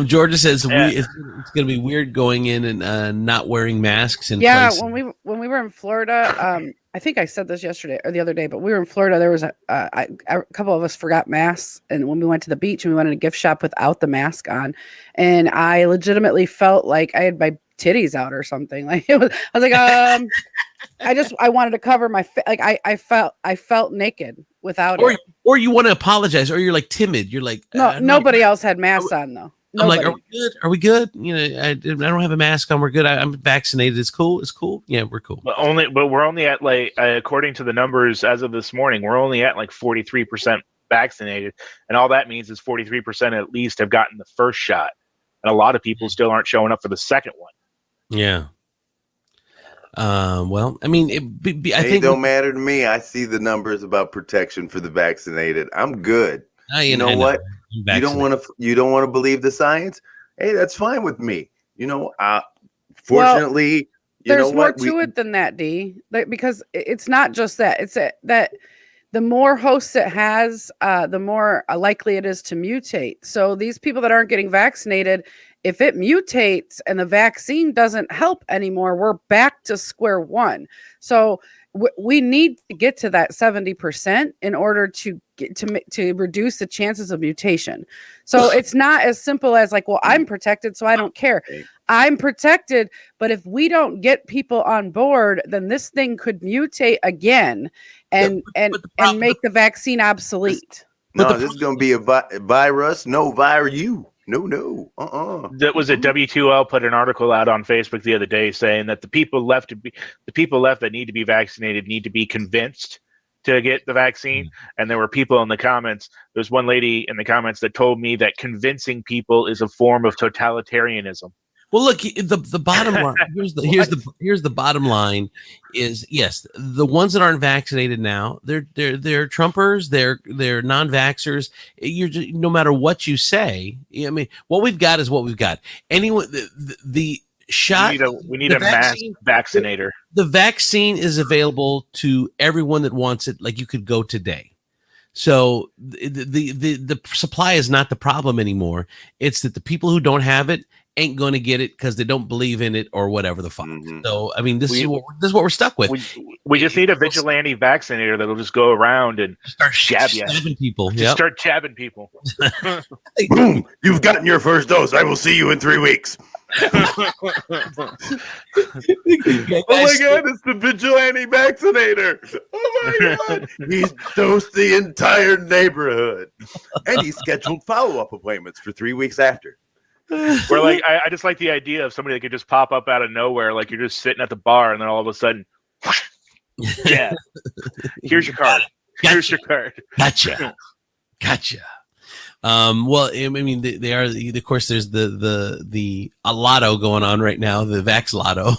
[SPEAKER 2] Georgia says it's going to be weird going in and not wearing masks.
[SPEAKER 7] When we were in Florida, I think I said this yesterday or the other day, but we were in Florida. There was a couple of us forgot masks, and when we went to the beach and we went in a gift shop without the mask on, and I legitimately felt like I had my titties out or something. Like I was like, I wanted to cover my like I felt naked without it.
[SPEAKER 2] Or you want to apologize, or you're like timid. You're like,
[SPEAKER 7] no, nobody else had masks on though. Nobody.
[SPEAKER 2] I'm like, are we good? You know, I don't have a mask on. We're good. I'm vaccinated. It's cool. Yeah, we're cool.
[SPEAKER 6] But we're only at like, according to the numbers as of this morning, we're only at like 43% vaccinated, and all that means is 43% at least have gotten the first shot, and a lot of people still aren't showing up for the second one.
[SPEAKER 2] Yeah. Well, I mean, I think
[SPEAKER 1] it don't matter to me. I see the numbers about protection for the vaccinated. I'm good. You know what? You don't want to believe the science. Hey, that's fine with me. You know, fortunately,
[SPEAKER 7] there's more to it than that, D. Because it's not just that. It's that the more hosts it has, the more likely it is to mutate. So these people that aren't getting vaccinated, if it mutates and the vaccine doesn't help anymore, we're back to square one. So we need to get to that 70% in order to get to reduce the chances of mutation. So it's not as simple as like, well, I'm protected, so I don't care. I'm protected, but if we don't get people on board, then this thing could mutate again and make the vaccine obsolete.
[SPEAKER 1] This is going to be a virus. No, you. No.
[SPEAKER 6] That was W2L put an article out on Facebook the other day saying that the people left that need to be vaccinated need to be convinced to get the vaccine. And there were people in the comments. There's one lady in the comments that told me that convincing people is a form of totalitarianism.
[SPEAKER 2] Well, look, the bottom line. Here's the bottom line is, yes, the ones that aren't vaccinated now, they're Trumpers, they're non-vaxxers. No matter what you say, I mean, what we've got is what we've got. Anyone, the shot.
[SPEAKER 6] We need a mass vaccinator.
[SPEAKER 2] The vaccine is available to everyone that wants it. Like you could go today. So the supply is not the problem anymore. It's that the people who don't have it ain't going to get it because they don't believe in it or whatever the fuck. Mm-hmm. So I mean, this is what we're stuck with.
[SPEAKER 6] We just need a vigilante vaccinator that'll just go around and
[SPEAKER 2] start jabbing people.
[SPEAKER 6] Start jabbing people.
[SPEAKER 1] Boom! You've gotten your first dose. I will see you in 3 weeks. Oh my God, it's the vigilante vaccinator. Oh my God. He's dosed the entire neighborhood. And he scheduled follow-up appointments for 3 weeks after.
[SPEAKER 6] Where like I just like the idea of somebody that could just pop up out of nowhere, like you're just sitting at the bar, and then all of a sudden, yeah, here's your card. Here's your card.
[SPEAKER 2] Gotcha. Well, I mean, they are. Of course, there's the lotto going on right now, the Vax Lotto.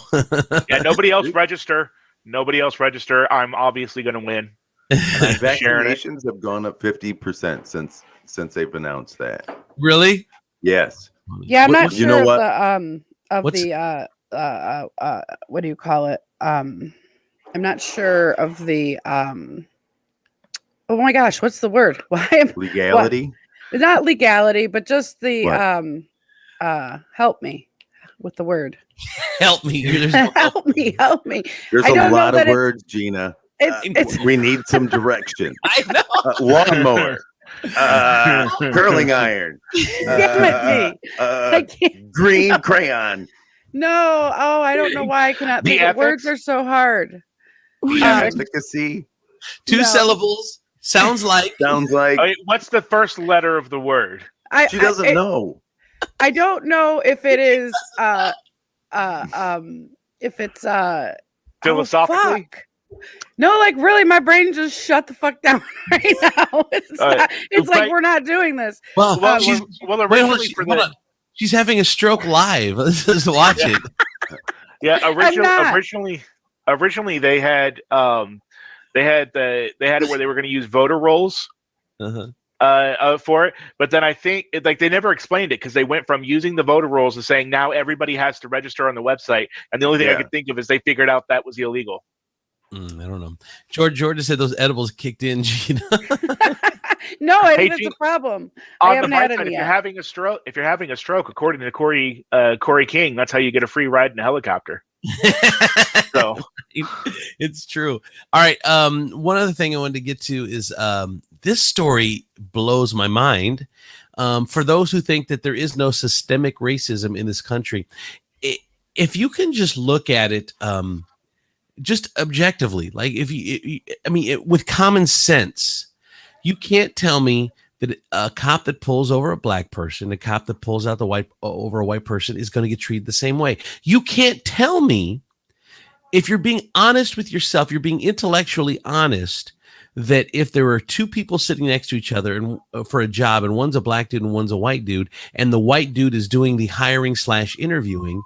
[SPEAKER 6] Yeah, nobody else register. I'm obviously going to win.
[SPEAKER 1] Vaccinations have gone up 50% since they've announced that.
[SPEAKER 2] Really?
[SPEAKER 1] Yes.
[SPEAKER 7] Yeah, I'm not
[SPEAKER 1] you
[SPEAKER 7] sure
[SPEAKER 1] know
[SPEAKER 7] of
[SPEAKER 1] what?
[SPEAKER 7] what do you call it? I'm not sure of the oh my gosh, what's the word? Why am
[SPEAKER 1] Legality?
[SPEAKER 7] not legality, but just the help me with the word.
[SPEAKER 2] Help me. There's no
[SPEAKER 7] help me.
[SPEAKER 1] There's
[SPEAKER 7] I
[SPEAKER 1] a
[SPEAKER 7] don't
[SPEAKER 1] lot
[SPEAKER 7] know
[SPEAKER 1] of
[SPEAKER 7] that
[SPEAKER 1] words, Gina.
[SPEAKER 7] It's
[SPEAKER 1] We need some direction.
[SPEAKER 2] I know.
[SPEAKER 1] Lawnmower. Curling iron.
[SPEAKER 7] damn it, G. I can't.
[SPEAKER 1] Green crayon.
[SPEAKER 7] No, I don't know why I cannot
[SPEAKER 6] The
[SPEAKER 7] think of words
[SPEAKER 6] ethics?
[SPEAKER 7] are so hard.
[SPEAKER 1] Efficacy.
[SPEAKER 2] Two
[SPEAKER 7] No.
[SPEAKER 2] syllables. Sounds like.
[SPEAKER 1] Sounds like
[SPEAKER 6] What's the first letter of the word?
[SPEAKER 1] she doesn't know.
[SPEAKER 7] I don't know if it is if it's
[SPEAKER 6] Philosophically?
[SPEAKER 7] fuck. No, like really, my brain just shut the fuck down right now. It's like we're not doing this.
[SPEAKER 2] Well,
[SPEAKER 6] Well,
[SPEAKER 2] she's
[SPEAKER 6] originally for
[SPEAKER 2] hold
[SPEAKER 6] the
[SPEAKER 2] on. She's having a stroke live. Let's just watch it.
[SPEAKER 6] originally they had it where they were going to use voter rolls for it, but then I think they never explained it because they went from using the voter rolls to saying now everybody has to register on the website, and the only thing I could think of is they figured out that was illegal.
[SPEAKER 2] I don't know. George said those edibles kicked in, Gina.
[SPEAKER 7] No,
[SPEAKER 6] Hey,
[SPEAKER 7] it's
[SPEAKER 6] Gene,
[SPEAKER 7] a problem. I
[SPEAKER 6] On the
[SPEAKER 7] haven't
[SPEAKER 6] bright
[SPEAKER 7] had
[SPEAKER 6] side,
[SPEAKER 7] any
[SPEAKER 6] if
[SPEAKER 7] yet.
[SPEAKER 6] you're having a stroke, according to Corey King, that's how you get a free ride in a helicopter. So
[SPEAKER 2] It's true. All right. One other thing I wanted to get to is this story blows my mind. For those who think that there is no systemic racism in this country, if you can just look at it just objectively, like with common sense, you can't tell me that a cop that pulls over a black person, a cop that pulls out over a white person is going to get treated the same way. You can't tell me, if you're being honest with yourself, you're being intellectually honest, that if there are two people sitting next to each other and for a job, and one's a black dude and one's a white dude, and the white dude is doing the hiring / interviewing,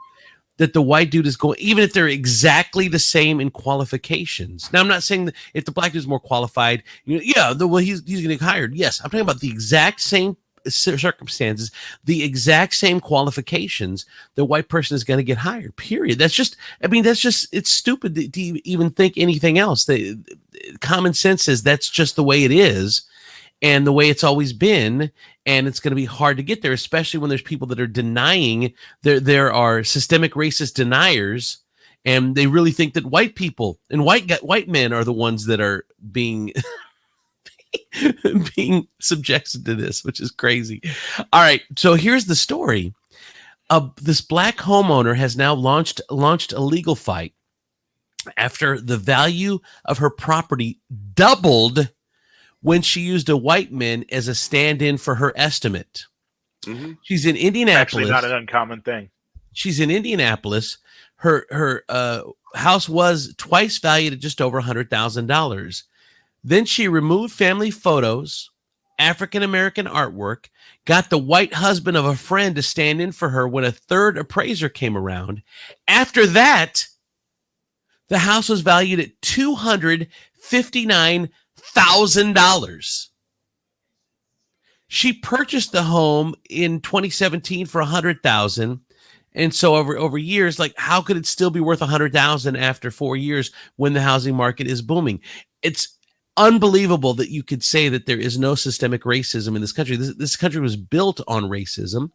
[SPEAKER 2] that the white dude is going, even if they're exactly the same in qualifications. Now, I'm not saying that if the black dude is more qualified, he's going to get hired. Yes, I'm talking about the exact same circumstances, the exact same qualifications. The white person is going to get hired. Period. It's stupid to even think anything else. Common sense says that's just the way it is, and the way it's always been, and it's going to be hard to get there, especially when there's people that are denying. There are systemic racist deniers, and they really think that white people and white men are the ones that are being being subjected to this, which is crazy. All right, so here's the story. This black homeowner has now launched a legal fight after the value of her property doubled when she used a white man as a stand-in for her estimate. Mm-hmm. She's in Indianapolis.
[SPEAKER 6] Actually, not an uncommon thing.
[SPEAKER 2] She's in Indianapolis. Her house was twice valued at just over $100,000. Then she removed family photos, African-American artwork, got the white husband of a friend to stand in for her when a third appraiser came around. After that, the house was valued at $259,000. She purchased the home in 2017 for $100,000. And so over years, like, how could it still be worth $100,000 after 4 years when the housing market is booming? It's unbelievable that you could say that there is no systemic racism in this country. This country was built on racism.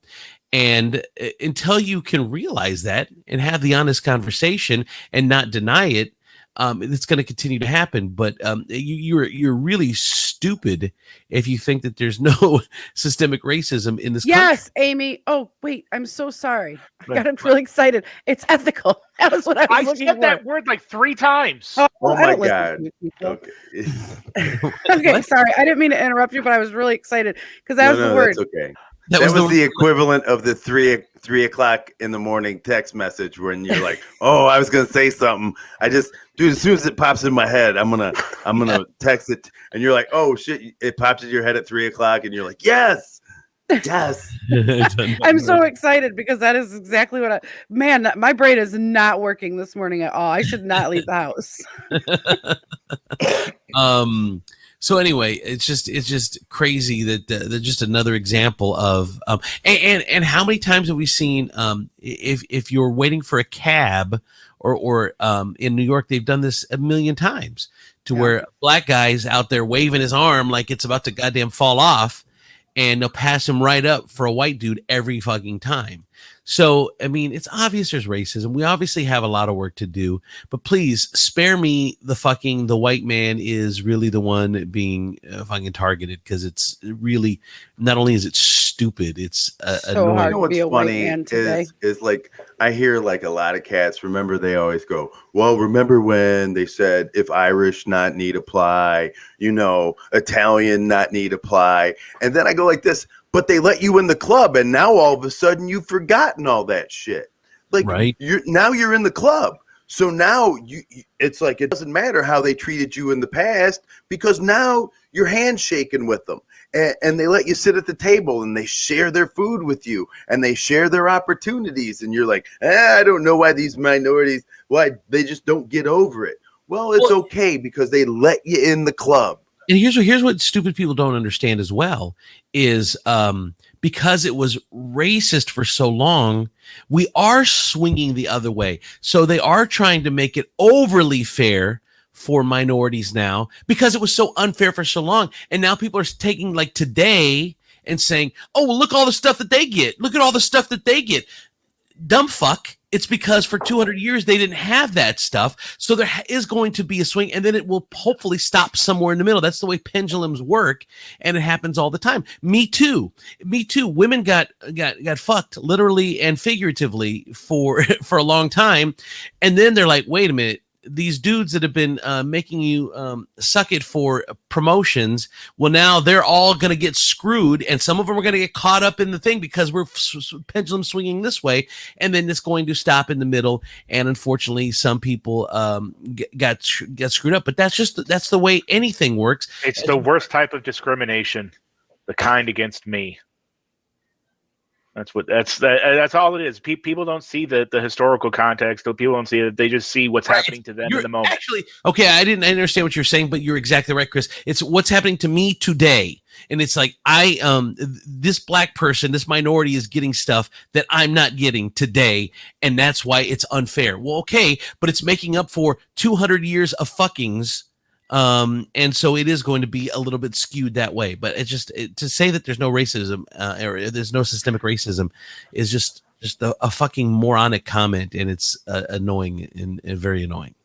[SPEAKER 2] And until you can realize that and have the honest conversation and not deny it, it's going to continue to happen. But you're really stupid if you think that there's no systemic racism in this country.
[SPEAKER 7] Yes, Amy. Oh, wait. I'm so sorry. I got really excited. It's ethical. That was what I was
[SPEAKER 6] I
[SPEAKER 7] looking
[SPEAKER 6] said
[SPEAKER 7] for.
[SPEAKER 6] that word like 3 times.
[SPEAKER 1] Oh
[SPEAKER 7] I
[SPEAKER 1] my
[SPEAKER 7] don't listen
[SPEAKER 1] God.
[SPEAKER 7] to you people.
[SPEAKER 1] Okay.
[SPEAKER 7] Okay,
[SPEAKER 2] What?
[SPEAKER 7] sorry. I didn't mean to interrupt you, but I was really excited because that was the word.
[SPEAKER 1] That's okay.
[SPEAKER 2] That
[SPEAKER 1] That was
[SPEAKER 2] the
[SPEAKER 1] the equivalent of the 3 o'clock in the morning text message when you're like, "Oh, I was gonna say something. Dude, as soon as it pops in my head, I'm gonna text it." And you're like, "Oh shit!" It pops in your head at 3 o'clock, and you're like, "Yes, yes."
[SPEAKER 7] I'm so excited because that is exactly what my brain is not working this morning at all. I should not leave the house.
[SPEAKER 2] So anyway, it's just crazy that that just another example of and how many times have we seen if you're waiting for a cab or in New York they've done this a million times to where a black guy's out there waving his arm like it's about to goddamn fall off, and they'll pass him right up for a white dude every fucking time. So, I mean, it's obvious there's racism. We obviously have a lot of work to do, but please spare me the white man is really the one being fucking targeted, because it's really, not only is it stupid, it's
[SPEAKER 7] So
[SPEAKER 2] annoying.
[SPEAKER 7] hard.
[SPEAKER 1] You know what's
[SPEAKER 7] Be a white
[SPEAKER 1] funny
[SPEAKER 7] man today.
[SPEAKER 1] is like I hear like a lot of cats. Remember, they always go, "Well, remember when they said if Irish not need apply, Italian not need apply," and then I go like this. But they let you in the club, and now all of a sudden you've forgotten all that shit. Like,
[SPEAKER 2] right?
[SPEAKER 1] You're in the club, so now it's like it doesn't matter how they treated you in the past, because now you're handshaking with them, and they let you sit at the table, and they share their food with you, and they share their opportunities, and you're like, I don't know why these minorities, why they just don't get over it. Well, it's okay because they let you in the club.
[SPEAKER 2] And here's what stupid people don't understand as well is because it was racist for so long, we are swinging the other way. So they are trying to make it overly fair for minorities now because it was so unfair for so long. And now people are taking like today and saying, oh, well, look all the stuff that they get. Look at all the stuff that they get. Dumb fuck. It's because for 200 years they didn't have that stuff. So there is going to be a swing, and then it will hopefully stop somewhere in the middle. That's the way pendulums work, and it happens all the time. Me too. Women got fucked literally and figuratively for a long time, and then they're like, wait a minute. These dudes that have been making you suck it for promotions, well, now they're all going to get screwed, and some of them are going to get caught up in the thing because we're pendulum swinging this way, and then it's going to stop in the middle. And unfortunately, some people get screwed up. But that's the way anything works.
[SPEAKER 6] It's the worst type of discrimination, the kind against me. That's all it is. People don't see the historical context. People don't see it. They just see what's happening to them in the moment.
[SPEAKER 2] Actually, okay, I understand what you're saying, but you're exactly right, Chris. It's what's happening to me today. And it's like this black person, this minority is getting stuff that I'm not getting today, and that's why it's unfair. Well, okay, but it's making up for 200 years of fuckings. And so it is going to be a little bit skewed that way, but to say that there's no racism or there's no systemic racism is just a fucking moronic comment, and it's annoying and very annoying.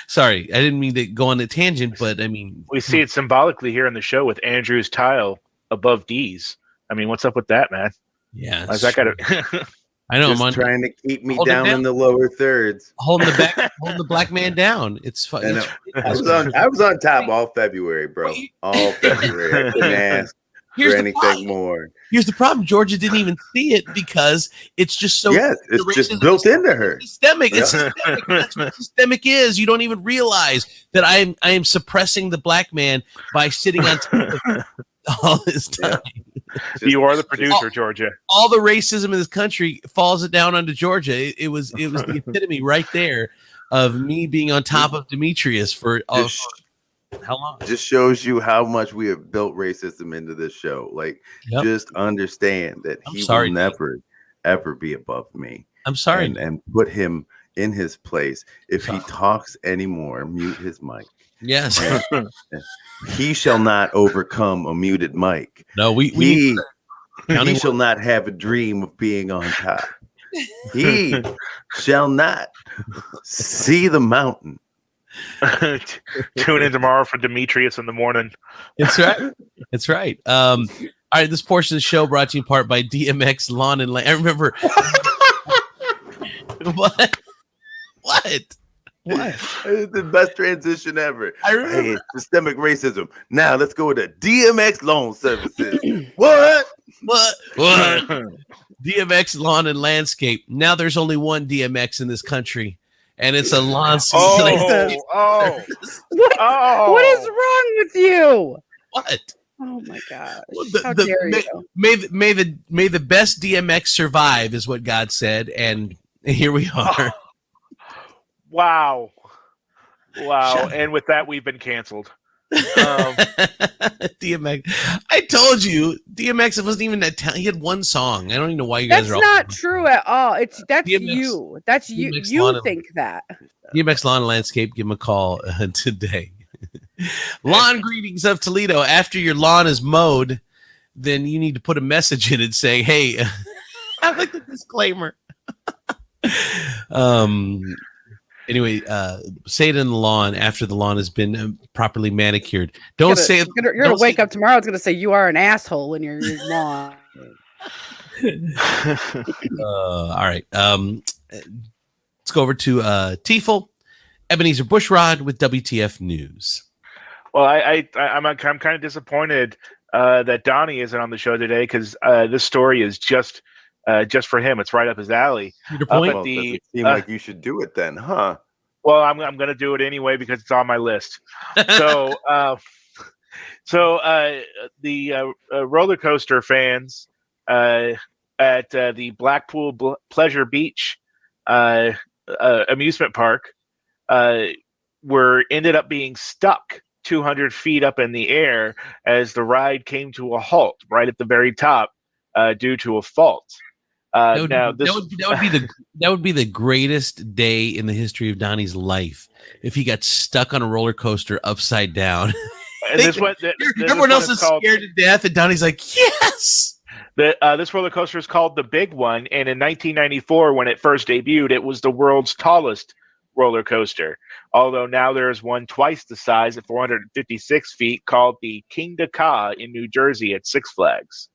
[SPEAKER 2] Sorry, I didn't mean to go on a tangent, but I mean,
[SPEAKER 6] we see it symbolically here in the show with Andrew's tile above D's. I mean, what's up with that, man?
[SPEAKER 2] Yeah,
[SPEAKER 6] I got to.
[SPEAKER 2] I know.
[SPEAKER 1] Just trying to keep me down in the lower thirds,
[SPEAKER 2] holding the black man down. It's fun.
[SPEAKER 1] I was on top all February, bro. All February. I couldn't ask for anything more.
[SPEAKER 2] Here's the problem: Georgia didn't even see it because it's just so.
[SPEAKER 1] Yes, it's just built into her.
[SPEAKER 2] Systemic. It's systemic. That's what systemic is. You don't even realize that I am suppressing the black man by sitting on top of all this time.
[SPEAKER 1] Yeah.
[SPEAKER 6] You are the producer, Georgia.
[SPEAKER 2] All the racism in this country falls it down onto Georgia. It was the epitome right there of me being on top of Demetrius for how long?
[SPEAKER 1] Just shows you how much we have built racism into this show. Like, just understand that he will never, ever be above me.
[SPEAKER 2] I'm sorry.
[SPEAKER 1] And put him in his place. If he talks anymore, mute his mic.
[SPEAKER 2] Yes.
[SPEAKER 1] He shall not overcome a muted mic.
[SPEAKER 2] No,
[SPEAKER 1] he shall not have a dream of being on top. he shall not see the mountain.
[SPEAKER 6] Tune in tomorrow for Demetrius in the morning.
[SPEAKER 2] That's right. That's right. All right, this portion of the show brought to you in part by DMX Lawn and Land. I remember. What? What?
[SPEAKER 1] It's the best transition ever.
[SPEAKER 2] I remember.
[SPEAKER 1] Hey, systemic racism. Now let's go to DMX Loan Services. What?
[SPEAKER 2] DMX Lawn and Landscape. Now there's only one DMX in this country, and it's a lawn.
[SPEAKER 6] Oh.
[SPEAKER 7] What is wrong with you?
[SPEAKER 2] What?
[SPEAKER 7] Oh my gosh!
[SPEAKER 2] Well,
[SPEAKER 7] How dare you?
[SPEAKER 2] May the best DMX survive is what God said, and here we are.
[SPEAKER 6] Wow. And with that, we've been canceled.
[SPEAKER 2] DMX. I told you, DMX wasn't even that talented. He had one song. I don't even know why you guys
[SPEAKER 7] That's
[SPEAKER 2] are
[SPEAKER 7] not true at all. That's
[SPEAKER 2] DMX
[SPEAKER 7] you. That's you.
[SPEAKER 2] DMX
[SPEAKER 7] You think that.
[SPEAKER 2] DMX Lawn and Landscape. Give him a call today. Lawn greetings of Toledo. After your lawn is mowed, then you need to put a message in it saying, "Hey, I like the disclaimer." Anyway, say it in the lawn after the lawn has been properly manicured. Don't say
[SPEAKER 7] you're gonna wake up tomorrow. It's gonna say you are an asshole in your lawn.
[SPEAKER 2] All right. Let's go over to Tiefel, Ebenezer Bushrod with WTF News.
[SPEAKER 6] Well, I'm kind of disappointed that Donnie isn't on the show today because this story is just for him. It's right up his alley.
[SPEAKER 2] Your point.
[SPEAKER 1] Well, does it seem like you should do it then, huh?
[SPEAKER 6] Well, I'm going to do it anyway because it's on my list. So, the roller coaster fans at the Blackpool Pleasure Beach amusement park ended up being stuck 200 feet up in the air as the ride came to a halt right at the very top due to a fault.
[SPEAKER 2] That would be the greatest day in the history of Donnie's life if he got stuck on a roller coaster upside down.
[SPEAKER 6] And
[SPEAKER 2] everyone else is scared to death, and Donnie's like, "Yes."
[SPEAKER 6] This roller coaster is called the Big One, and in 1994, when it first debuted, it was the world's tallest roller coaster. Although now there is one twice the size at 456 feet called the King de Ka in New Jersey at Six Flags.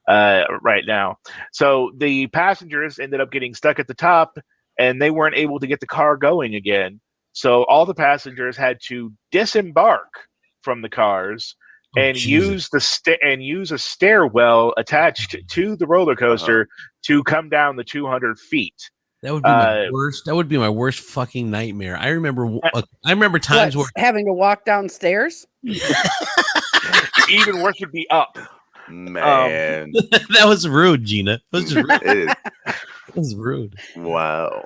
[SPEAKER 6] Right now. So the passengers ended up getting stuck at the top and they weren't able to get the car going again. So all the passengers had to disembark from the cars and use a stairwell attached to the roller coaster to come down the 200 feet.
[SPEAKER 2] That would be my worst. That would be my worst fucking nightmare. I remember times where
[SPEAKER 7] having to walk downstairs.
[SPEAKER 6] Even worse would be up.
[SPEAKER 1] Man,
[SPEAKER 2] that was rude, Gina. That was just rude.
[SPEAKER 1] It
[SPEAKER 2] That was rude.
[SPEAKER 1] Wow.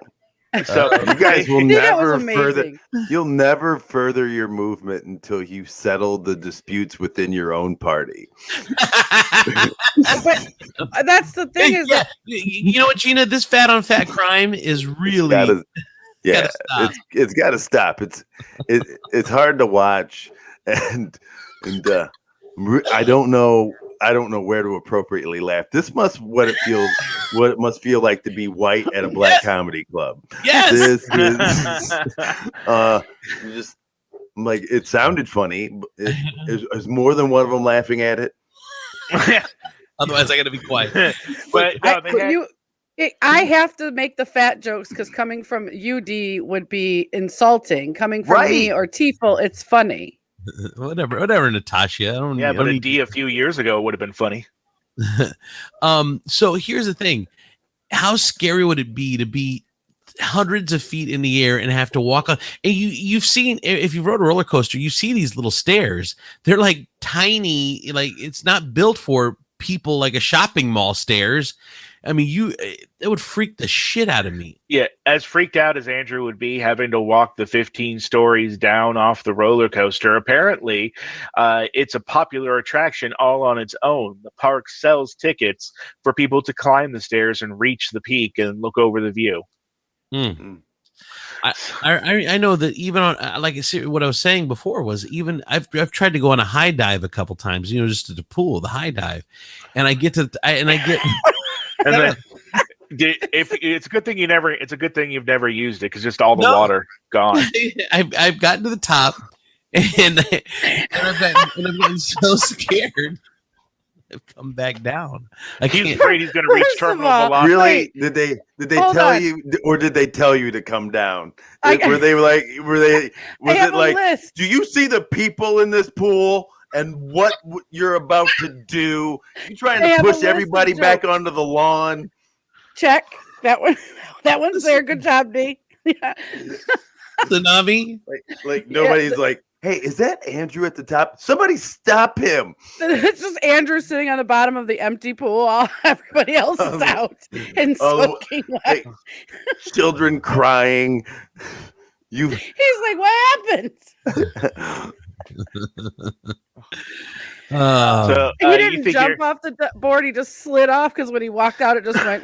[SPEAKER 6] So
[SPEAKER 1] You guys will
[SPEAKER 7] That was
[SPEAKER 1] never further.
[SPEAKER 7] amazing.
[SPEAKER 1] You'll never further your movement until you settle the disputes within your own party.
[SPEAKER 7] But that's the thing is that
[SPEAKER 2] You know what, Gina? This fat on fat crime is really
[SPEAKER 1] Yeah,
[SPEAKER 2] stop.
[SPEAKER 1] it's got to stop. It's hard to watch, and I don't know where to appropriately laugh. This must what it must feel like to be white at a black comedy club.
[SPEAKER 2] Yes.
[SPEAKER 1] This is just like it sounded funny. But is more than one of them laughing at it?
[SPEAKER 2] Otherwise, I got to be quiet.
[SPEAKER 6] but
[SPEAKER 7] I have to make the fat jokes because coming from UD would be insulting. Coming from me or Tiefel, it's funny.
[SPEAKER 2] whatever, Natasha.
[SPEAKER 6] But a D a few years ago would have been funny.
[SPEAKER 2] So here's the thing: how scary would it be to be hundreds of feet in the air and have to walk on? And you've seen, if you rode a roller coaster, you see these little stairs. They're like tiny, like it's not built for people like a shopping mall stairs. I mean, it would freak the shit out of me.
[SPEAKER 6] Yeah, as freaked out as Andrew would be having to walk the 15 stories down off the roller coaster, apparently it's a popular attraction all on its own. The park sells tickets for people to climb the stairs and reach the peak and look over the view.
[SPEAKER 2] Mm. I know that even on like what I was saying before was even I've tried to go on a high dive a couple times, just to the pool, the high dive, and I get.
[SPEAKER 6] And then If it's a good thing it's a good thing you've never used it because just all the
[SPEAKER 2] No.
[SPEAKER 6] water gone.
[SPEAKER 2] I've gotten to the top, and I've gotten so scared. I've come back down. I
[SPEAKER 6] He's
[SPEAKER 2] can't.
[SPEAKER 6] afraid he's going to reach
[SPEAKER 7] First of
[SPEAKER 6] terminal
[SPEAKER 7] all,
[SPEAKER 6] velocity.
[SPEAKER 1] Really?
[SPEAKER 7] Wait.
[SPEAKER 1] Did they
[SPEAKER 7] Hold
[SPEAKER 1] tell
[SPEAKER 7] on.
[SPEAKER 1] you, or did they tell you to come down?
[SPEAKER 7] I-
[SPEAKER 1] Was
[SPEAKER 7] I have
[SPEAKER 1] it
[SPEAKER 7] a
[SPEAKER 1] like,
[SPEAKER 7] list.
[SPEAKER 1] do you see the people in this pool and what you're about to do? You trying
[SPEAKER 7] I
[SPEAKER 1] to
[SPEAKER 7] have a
[SPEAKER 1] push
[SPEAKER 7] list of
[SPEAKER 1] everybody back
[SPEAKER 7] jokes.
[SPEAKER 1] onto the lawn?
[SPEAKER 7] Check that one. That one's there. Good job, D. Yeah.
[SPEAKER 2] Tsunami.
[SPEAKER 1] Like nobody's like, hey, is that Andrew at the top? Somebody stop him.
[SPEAKER 7] It's just Andrew sitting on the bottom of the empty pool. All everybody else is out and
[SPEAKER 1] Oh,
[SPEAKER 7] soaking wet.
[SPEAKER 1] hey, children crying. You
[SPEAKER 7] He's like, "What happened?"
[SPEAKER 6] So
[SPEAKER 7] He
[SPEAKER 6] you
[SPEAKER 7] didn't
[SPEAKER 6] think
[SPEAKER 7] jump off the board. He just slid off because when he walked out, it just went.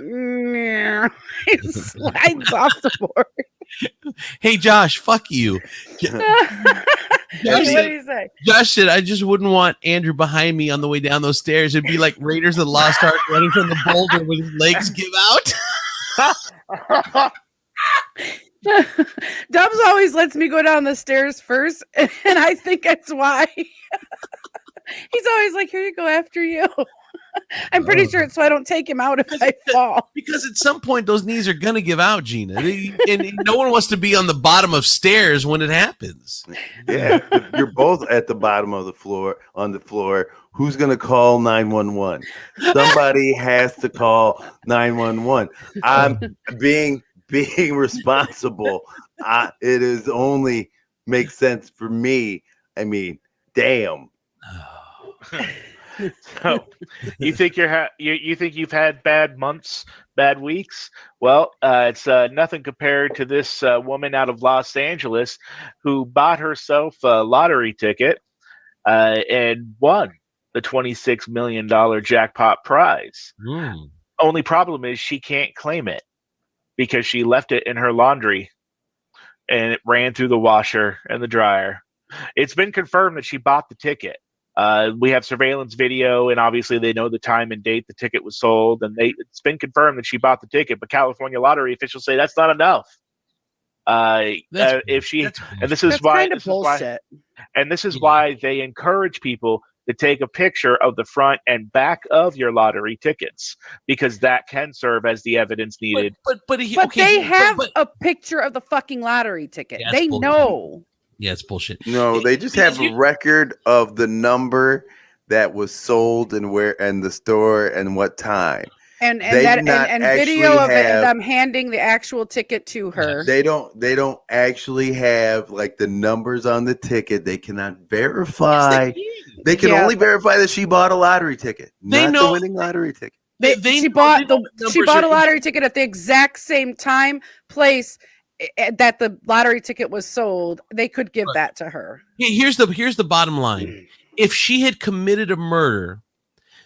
[SPEAKER 7] He slides off the board.
[SPEAKER 2] Hey, Josh, fuck you.
[SPEAKER 7] What did he say?
[SPEAKER 2] Josh said, I just wouldn't want Andrew behind me on the way down those stairs. It'd be like Raiders of the Lost Ark running from the boulder when his legs give out.
[SPEAKER 7] Dubs always lets me go down the stairs first, and I think that's why. He's always like, "Here you go, after you." I'm pretty sure it's so I don't take him out if I fall.
[SPEAKER 2] Because at some point, those knees are going to give out, Gina. And no one wants to be on the bottom of stairs when it happens.
[SPEAKER 1] Yeah, you're both at the bottom of the floor, on the floor. Who's going to call 911? Somebody has to call 911. I'm being responsible. It is only makes sense for me. I mean, damn.
[SPEAKER 6] So, you think you think you've had bad months, bad weeks? Well, it's nothing compared to this woman out of Los Angeles who bought herself a lottery ticket and won the $26 million jackpot prize. Only problem is she can't claim it because she left it in her laundry and it ran through the washer and the dryer. It's been confirmed that she bought the ticket. We have surveillance video, and obviously they know the time and date the ticket was sold, and it's been confirmed that she bought the ticket. But California lottery officials say that's not enough. If she, and this is why,
[SPEAKER 7] kind of bullshit.
[SPEAKER 6] This is why they encourage people to take a picture of the front and back of your lottery tickets because that can serve as the evidence needed.
[SPEAKER 7] But they have a picture of the fucking lottery ticket.
[SPEAKER 2] Yeah,
[SPEAKER 7] they know.
[SPEAKER 2] Yeah, it's bullshit.
[SPEAKER 1] No, they just have a record of the number that was sold and where and the store and what time.
[SPEAKER 7] And
[SPEAKER 1] They
[SPEAKER 7] that
[SPEAKER 1] do not
[SPEAKER 7] and
[SPEAKER 1] actually
[SPEAKER 7] video of
[SPEAKER 1] have-
[SPEAKER 7] them handing the actual ticket to her.
[SPEAKER 1] They don't actually have like the numbers on the ticket. They cannot verify. They can only verify that she bought a lottery ticket, not the winning lottery ticket.
[SPEAKER 7] She bought a lottery ticket at the exact same time, place that the lottery ticket was sold. They could give that to her.
[SPEAKER 2] Here's the bottom line. If she had committed a murder,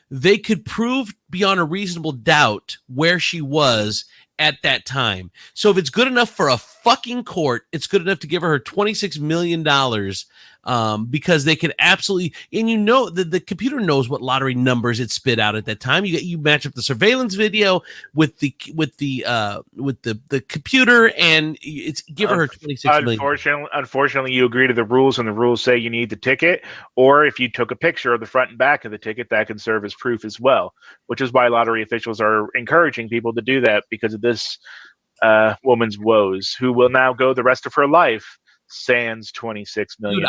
[SPEAKER 2] they could prove beyond a reasonable doubt where she was at that time. So if it's good enough for a fucking court, it's good enough to give her $26 million because they could absolutely, and you know the computer knows what lottery numbers it spit out at that time. You match up the surveillance video with the computer, and it's give her $26 million.
[SPEAKER 6] Unfortunately, you agree to the rules, and the rules say you need the ticket, or if you took a picture of the front and back of the ticket, that can serve as proof as well. Which is why lottery officials are encouraging people to do that because of this woman's woes, who will now go the rest of her life sans $26 million.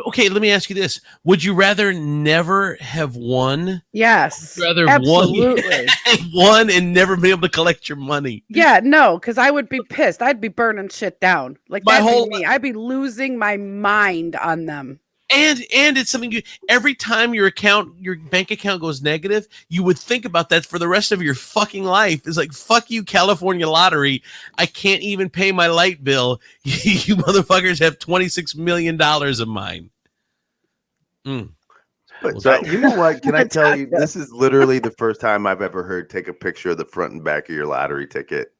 [SPEAKER 2] Okay, let me ask you this: would you rather never have won?
[SPEAKER 7] Yes,
[SPEAKER 2] rather
[SPEAKER 7] absolutely
[SPEAKER 2] won and never be able to collect your money.
[SPEAKER 7] Yeah, no, because I would be pissed. I'd be burning shit down. Like that'd be me. I'd be losing my mind on them.
[SPEAKER 2] And it's something every time your bank account goes negative, you would think about that for the rest of your fucking life. It's like, fuck you, California lottery. I can't even pay my light bill. You motherfuckers have $26 million of mine.
[SPEAKER 1] But you know what? Can I tell you? This is literally the first time I've ever heard take a picture of the front and back of your lottery ticket.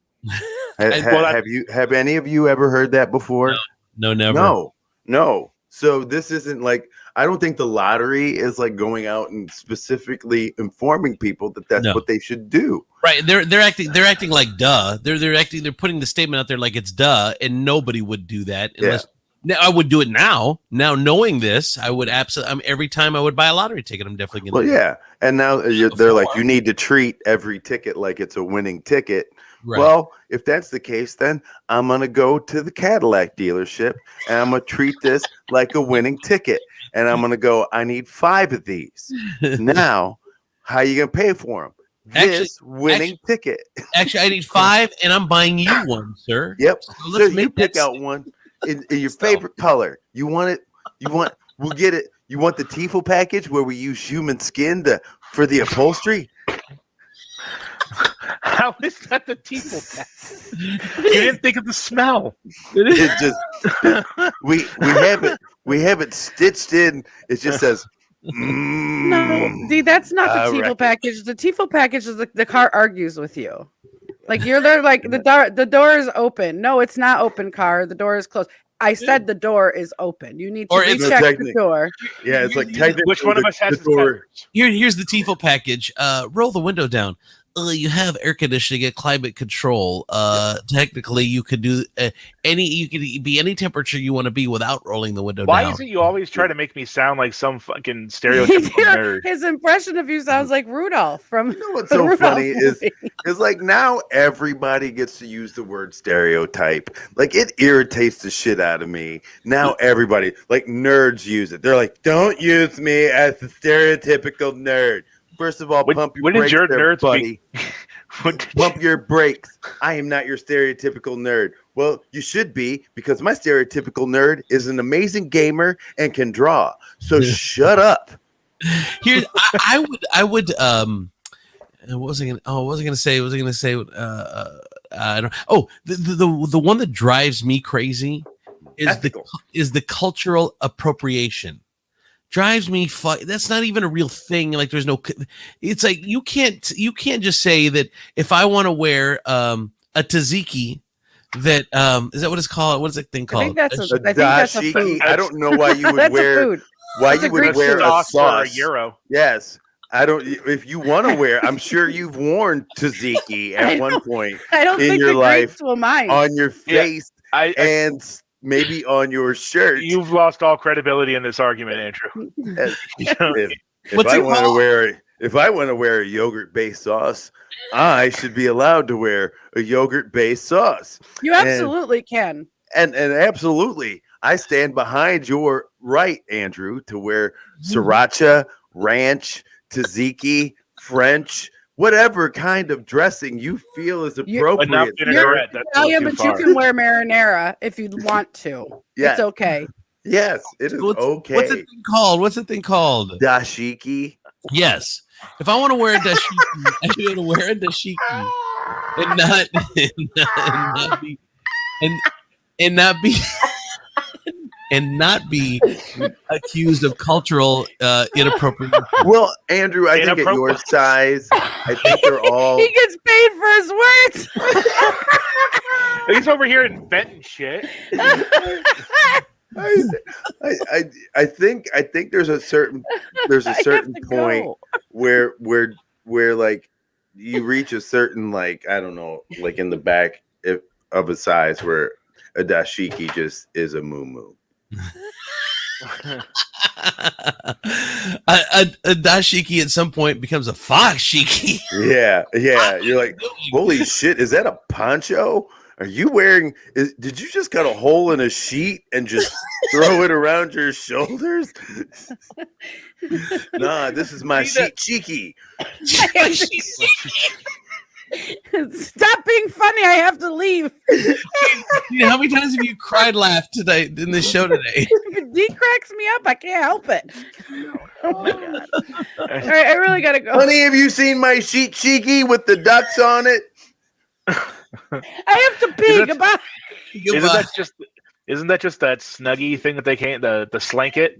[SPEAKER 1] Have any of you ever heard that before?
[SPEAKER 2] No, never.
[SPEAKER 1] No. So this isn't like, I don't think the lottery is like going out and specifically informing people that that's what they should do.
[SPEAKER 2] Right. They're acting like duh. They're putting the statement out there like it's duh, and nobody would do that unless. Now, I would do it now. Now, knowing this, I would absolutely. Every time I would buy a lottery ticket, I'm definitely going to.
[SPEAKER 1] Well, yeah, and now they're like, you need to treat every ticket like it's a winning ticket.
[SPEAKER 2] Right.
[SPEAKER 1] Well, if that's the case, then I'm going to go to the Cadillac dealership and I'm going to treat this like a winning ticket. And I'm going to go, I need 5 of these. Now, how are you going to pay for them? This winning ticket.
[SPEAKER 2] Actually, I need 5 and I'm buying you one, sir.
[SPEAKER 1] Yep.
[SPEAKER 2] So
[SPEAKER 1] So you pick out one in your favorite color. You want it? We'll get it. You want the Tifo package where we use human skin for the upholstery?
[SPEAKER 6] How is that the Tifo package? You didn't think of the smell.
[SPEAKER 1] It just we have it stitched in. It just says
[SPEAKER 7] No, see, that's not the Tifo package. The Tifo package is the car argues with you. Like you're there, like the door is open. No, it's not open, car. The door is closed. I said the door is open. You need to recheck the door.
[SPEAKER 1] Yeah, it's like technically
[SPEAKER 6] which one of us has the
[SPEAKER 1] door.
[SPEAKER 2] Here's the Tifo package. Roll the window down. You have air conditioning and climate control. Technically, you could do you could be any temperature you want to be without rolling the window down.
[SPEAKER 6] Why is it you always try to make me sound like some fucking stereotypical nerd?
[SPEAKER 7] His impression of you sounds like Rudolph from.
[SPEAKER 1] You know what's so funny is like now everybody gets to use the word stereotype. Like it irritates the shit out of me. Now everybody, like nerds, use it. They're like, "Don't use me as the stereotypical nerd." First of all, pump your brakes, buddy. Pump your brakes. I am not your stereotypical nerd. Well, you should be, because my stereotypical nerd is an amazing gamer and can draw. So shut up.
[SPEAKER 2] Here, I would. What was I gonna say? I don't. Oh, the one that drives me crazy is the cultural appropriation. Drives me that's not even a real thing. Like there's no, it's like you can't just say that if I want to wear a tzatziki, that is that what it's called? What is that thing called?
[SPEAKER 7] I think that's a food.
[SPEAKER 1] I don't know why you would wear a sauce
[SPEAKER 6] or a gyro.
[SPEAKER 1] Yes. I don't. If you want to wear, I'm sure you've worn tzatziki at one point in your life
[SPEAKER 7] will mind.
[SPEAKER 1] on your face and maybe on your shirt.
[SPEAKER 6] You've lost all credibility in this argument, Andrew.
[SPEAKER 1] If I want to wear a yogurt-based sauce, I should be allowed to wear a yogurt-based sauce.
[SPEAKER 7] You absolutely can.
[SPEAKER 1] And absolutely, I stand behind your right, Andrew, to wear sriracha, ranch, tzatziki, French, whatever kind of dressing you feel is appropriate.
[SPEAKER 7] You're Italian, but you can wear marinara if you want to.
[SPEAKER 1] Yeah.
[SPEAKER 7] It's okay.
[SPEAKER 1] Yes, it is okay.
[SPEAKER 2] What's the thing called?
[SPEAKER 1] Dashiki.
[SPEAKER 2] Yes. If I want to wear a dashiki, I should to wear a dashiki and not be accused of cultural inappropriation.
[SPEAKER 1] Well, Andrew, I think at your size, I think they're all.
[SPEAKER 7] He gets paid for his words.
[SPEAKER 6] He's over here inventing shit.
[SPEAKER 1] I think there's a certain point where like you reach a certain, like, I don't know, like in the back of a size where a dashiki just is a moo-moo.
[SPEAKER 2] a dashiki at some point becomes a foxshiki.
[SPEAKER 1] Yeah. You're like, holy shit, is that a poncho? Are you wearing? Did you just cut a hole in a sheet and just throw it around your shoulders? Nah, this is my sheet cheeky.
[SPEAKER 7] Stop being funny. I have to leave.
[SPEAKER 2] How many times have you cried laughed tonight in this show today?
[SPEAKER 7] He cracks me up. I can't help it. Oh my God. All right, I really gotta go.
[SPEAKER 1] Honey, have you seen my sheet cheeky with the ducks on it?
[SPEAKER 7] I have to pee. Goodbye.
[SPEAKER 6] Isn't that just that Snuggie thing that they can't the slanket?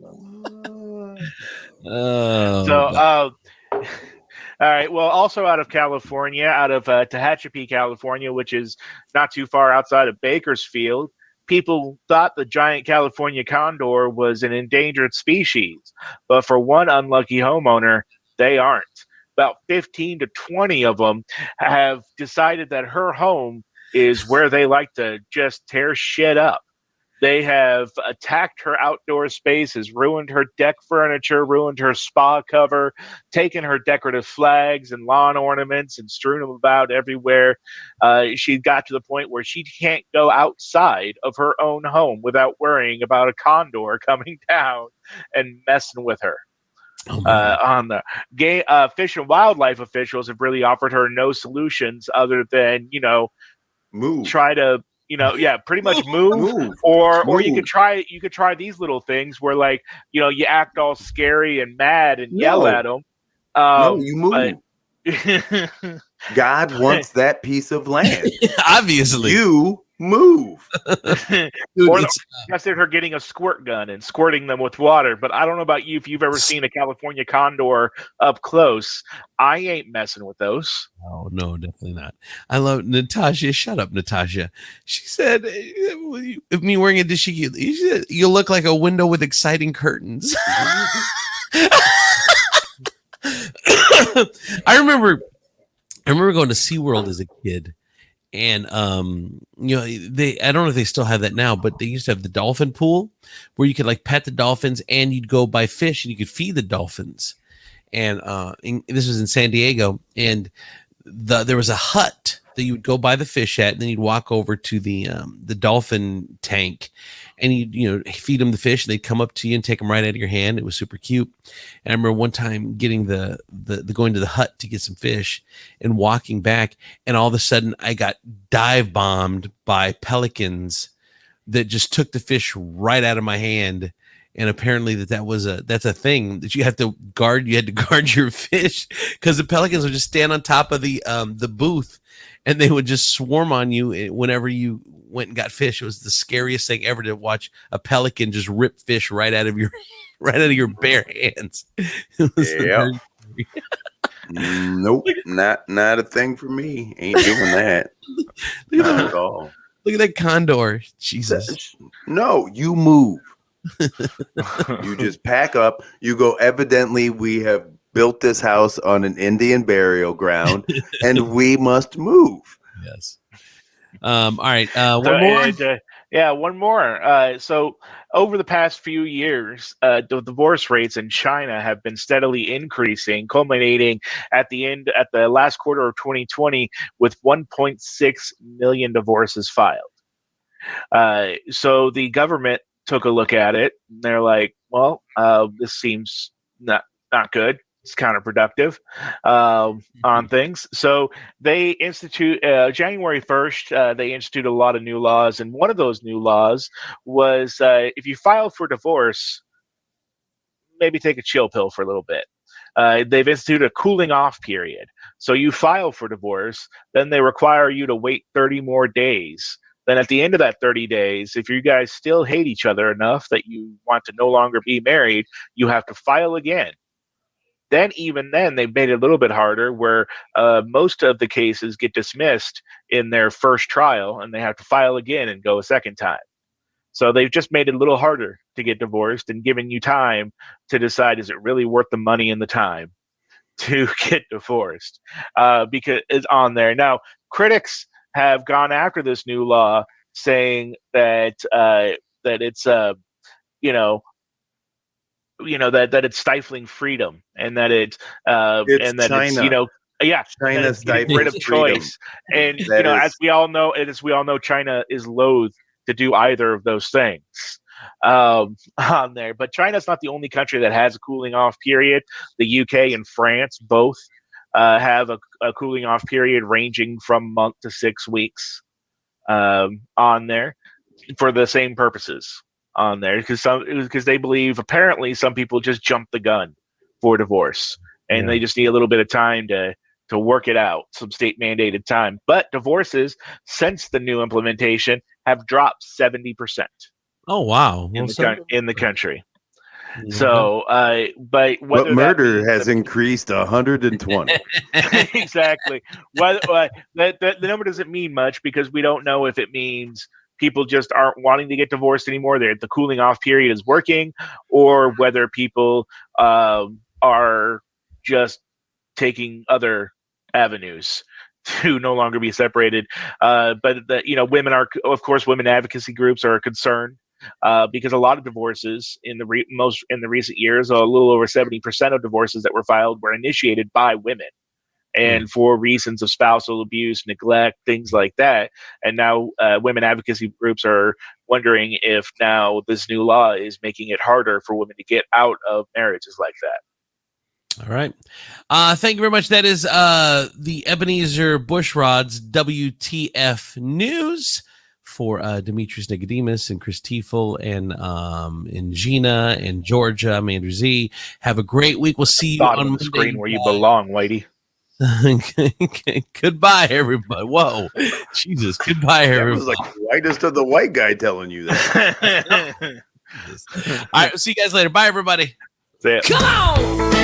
[SPEAKER 6] All right. Well, also out of California, out of Tehachapi, California, which is not too far outside of Bakersfield, people thought the giant California condor was an endangered species, but for one unlucky homeowner, they aren't. about 15 to 20 of them have decided that her home is where they like to just tear shit up. They have attacked her outdoor spaces, ruined her deck furniture, ruined her spa cover, taken her decorative flags and lawn ornaments and strewn them about everywhere. She got to the point where she can't go outside of her own home without worrying about a condor coming down and messing with her.
[SPEAKER 2] Oh my God.
[SPEAKER 6] On the Fish and wildlife officials have really offered her no solutions other than,
[SPEAKER 1] Move.
[SPEAKER 6] try to pretty much move. Or you could try these little things where, like, you act all scary and mad and yell at them.
[SPEAKER 1] No, you move. God wants that piece of land.
[SPEAKER 2] Obviously.
[SPEAKER 1] You move.
[SPEAKER 2] Dude,
[SPEAKER 6] or
[SPEAKER 2] it's-
[SPEAKER 6] suggested her getting a squirt gun and squirting them with water. But I don't know about you, if you've ever seen a California condor up close. I ain't messing with those.
[SPEAKER 2] Oh, no, definitely not. I love Natasha. Shut up, Natasha. She said, "If me wearing a dashiki, you look like a window with exciting curtains." I remember going to SeaWorld as a kid, and I don't know if they still have that now, but they used to have the dolphin pool where you could like pet the dolphins, and you'd go buy fish and you could feed the dolphins. And this was in San Diego, and there was a hut that you would go buy the fish at, and then you'd walk over to the dolphin tank, and you'd feed them the fish, and they'd come up to you and take them right out of your hand. It was super cute. And I remember one time getting the going to the hut to get some fish and walking back, and all of a sudden I got dive bombed by pelicans that just took the fish right out of my hand. And apparently that's a thing that you had to guard. You had to guard your fish because the pelicans would just stand on top of the booth, and they would just swarm on you whenever you went and got fish. It was the scariest thing ever to watch a pelican just rip fish right out of your bare hands.
[SPEAKER 1] Yeah. Nope, not a thing for me. Ain't doing that. Not at all.
[SPEAKER 2] Look at that condor. Jesus.
[SPEAKER 1] No, you move. You just pack up. You go. Evidently, we have built this house on an Indian burial ground, and we must move.
[SPEAKER 2] Yes. All right. One more.
[SPEAKER 6] One more. So over the past few years, the divorce rates in China have been steadily increasing, culminating at the last quarter of 2020 with 1.6 million divorces filed. So the government took a look at it, and they're like, well, this seems not good. It's counterproductive on things. So they institute January 1st, they instituted a lot of new laws. And one of those new laws was if you file for divorce, maybe take a chill pill for a little bit. They've instituted a cooling off period. So you file for divorce, then they require you to wait 30 more days. Then at the end of that 30 days, if you guys still hate each other enough that you want to no longer be married, you have to file again. Then even then, they've made it a little bit harder where most of the cases get dismissed in their first trial, and they have to file again and go a second time. So they've just made it a little harder to get divorced and giving you time to decide, is it really worth the money and the time to get divorced? Because it's on there. Now, critics have gone after this new law, saying that it's that it's stifling freedom, and that it's
[SPEAKER 1] China.
[SPEAKER 6] China's
[SPEAKER 1] stifling
[SPEAKER 6] rid of choice. And
[SPEAKER 1] That
[SPEAKER 6] as we all know, China is loath to do either of those things on there. But China's not the only country that has a cooling off period. The UK and France both have a cooling off period ranging from a month to 6 weeks on there for the same purposes on there, because they believe apparently some people just jump the gun for divorce, and they just need a little bit of time to work it out, some state mandated time. But divorces since the new implementation have dropped 70%.
[SPEAKER 2] Oh wow!
[SPEAKER 6] In the country.
[SPEAKER 2] Yeah.
[SPEAKER 6] So, but
[SPEAKER 1] murder has increased 120.
[SPEAKER 6] Exactly. The number doesn't mean much, because we don't know if it means people just aren't wanting to get divorced anymore. The cooling off period is working, or whether people are just taking other avenues to no longer be separated. But women are, of course, women advocacy groups are concerned because a lot of divorces in the recent years, a little over 70% of divorces that were filed were initiated by women, and for reasons of spousal abuse, neglect, things like that. And now women advocacy groups are wondering if now this new law is making it harder for women to get out of marriages like that.
[SPEAKER 2] All right. Thank you very much. That is the Ebenezer Bushrod's WTF News for Demetrius Nicodemus and Chris Tiefel and Gina and Georgia. I'm Andrew Z. Have a great week. We'll see you on
[SPEAKER 6] the screen where you belong, lady.
[SPEAKER 2] Goodbye, everybody. Whoa. Jesus. Goodbye, everybody.
[SPEAKER 1] That was like the whitest of the white guy telling you that.
[SPEAKER 2] All right. See you guys later. Bye, everybody.
[SPEAKER 6] See ya.
[SPEAKER 3] Come on!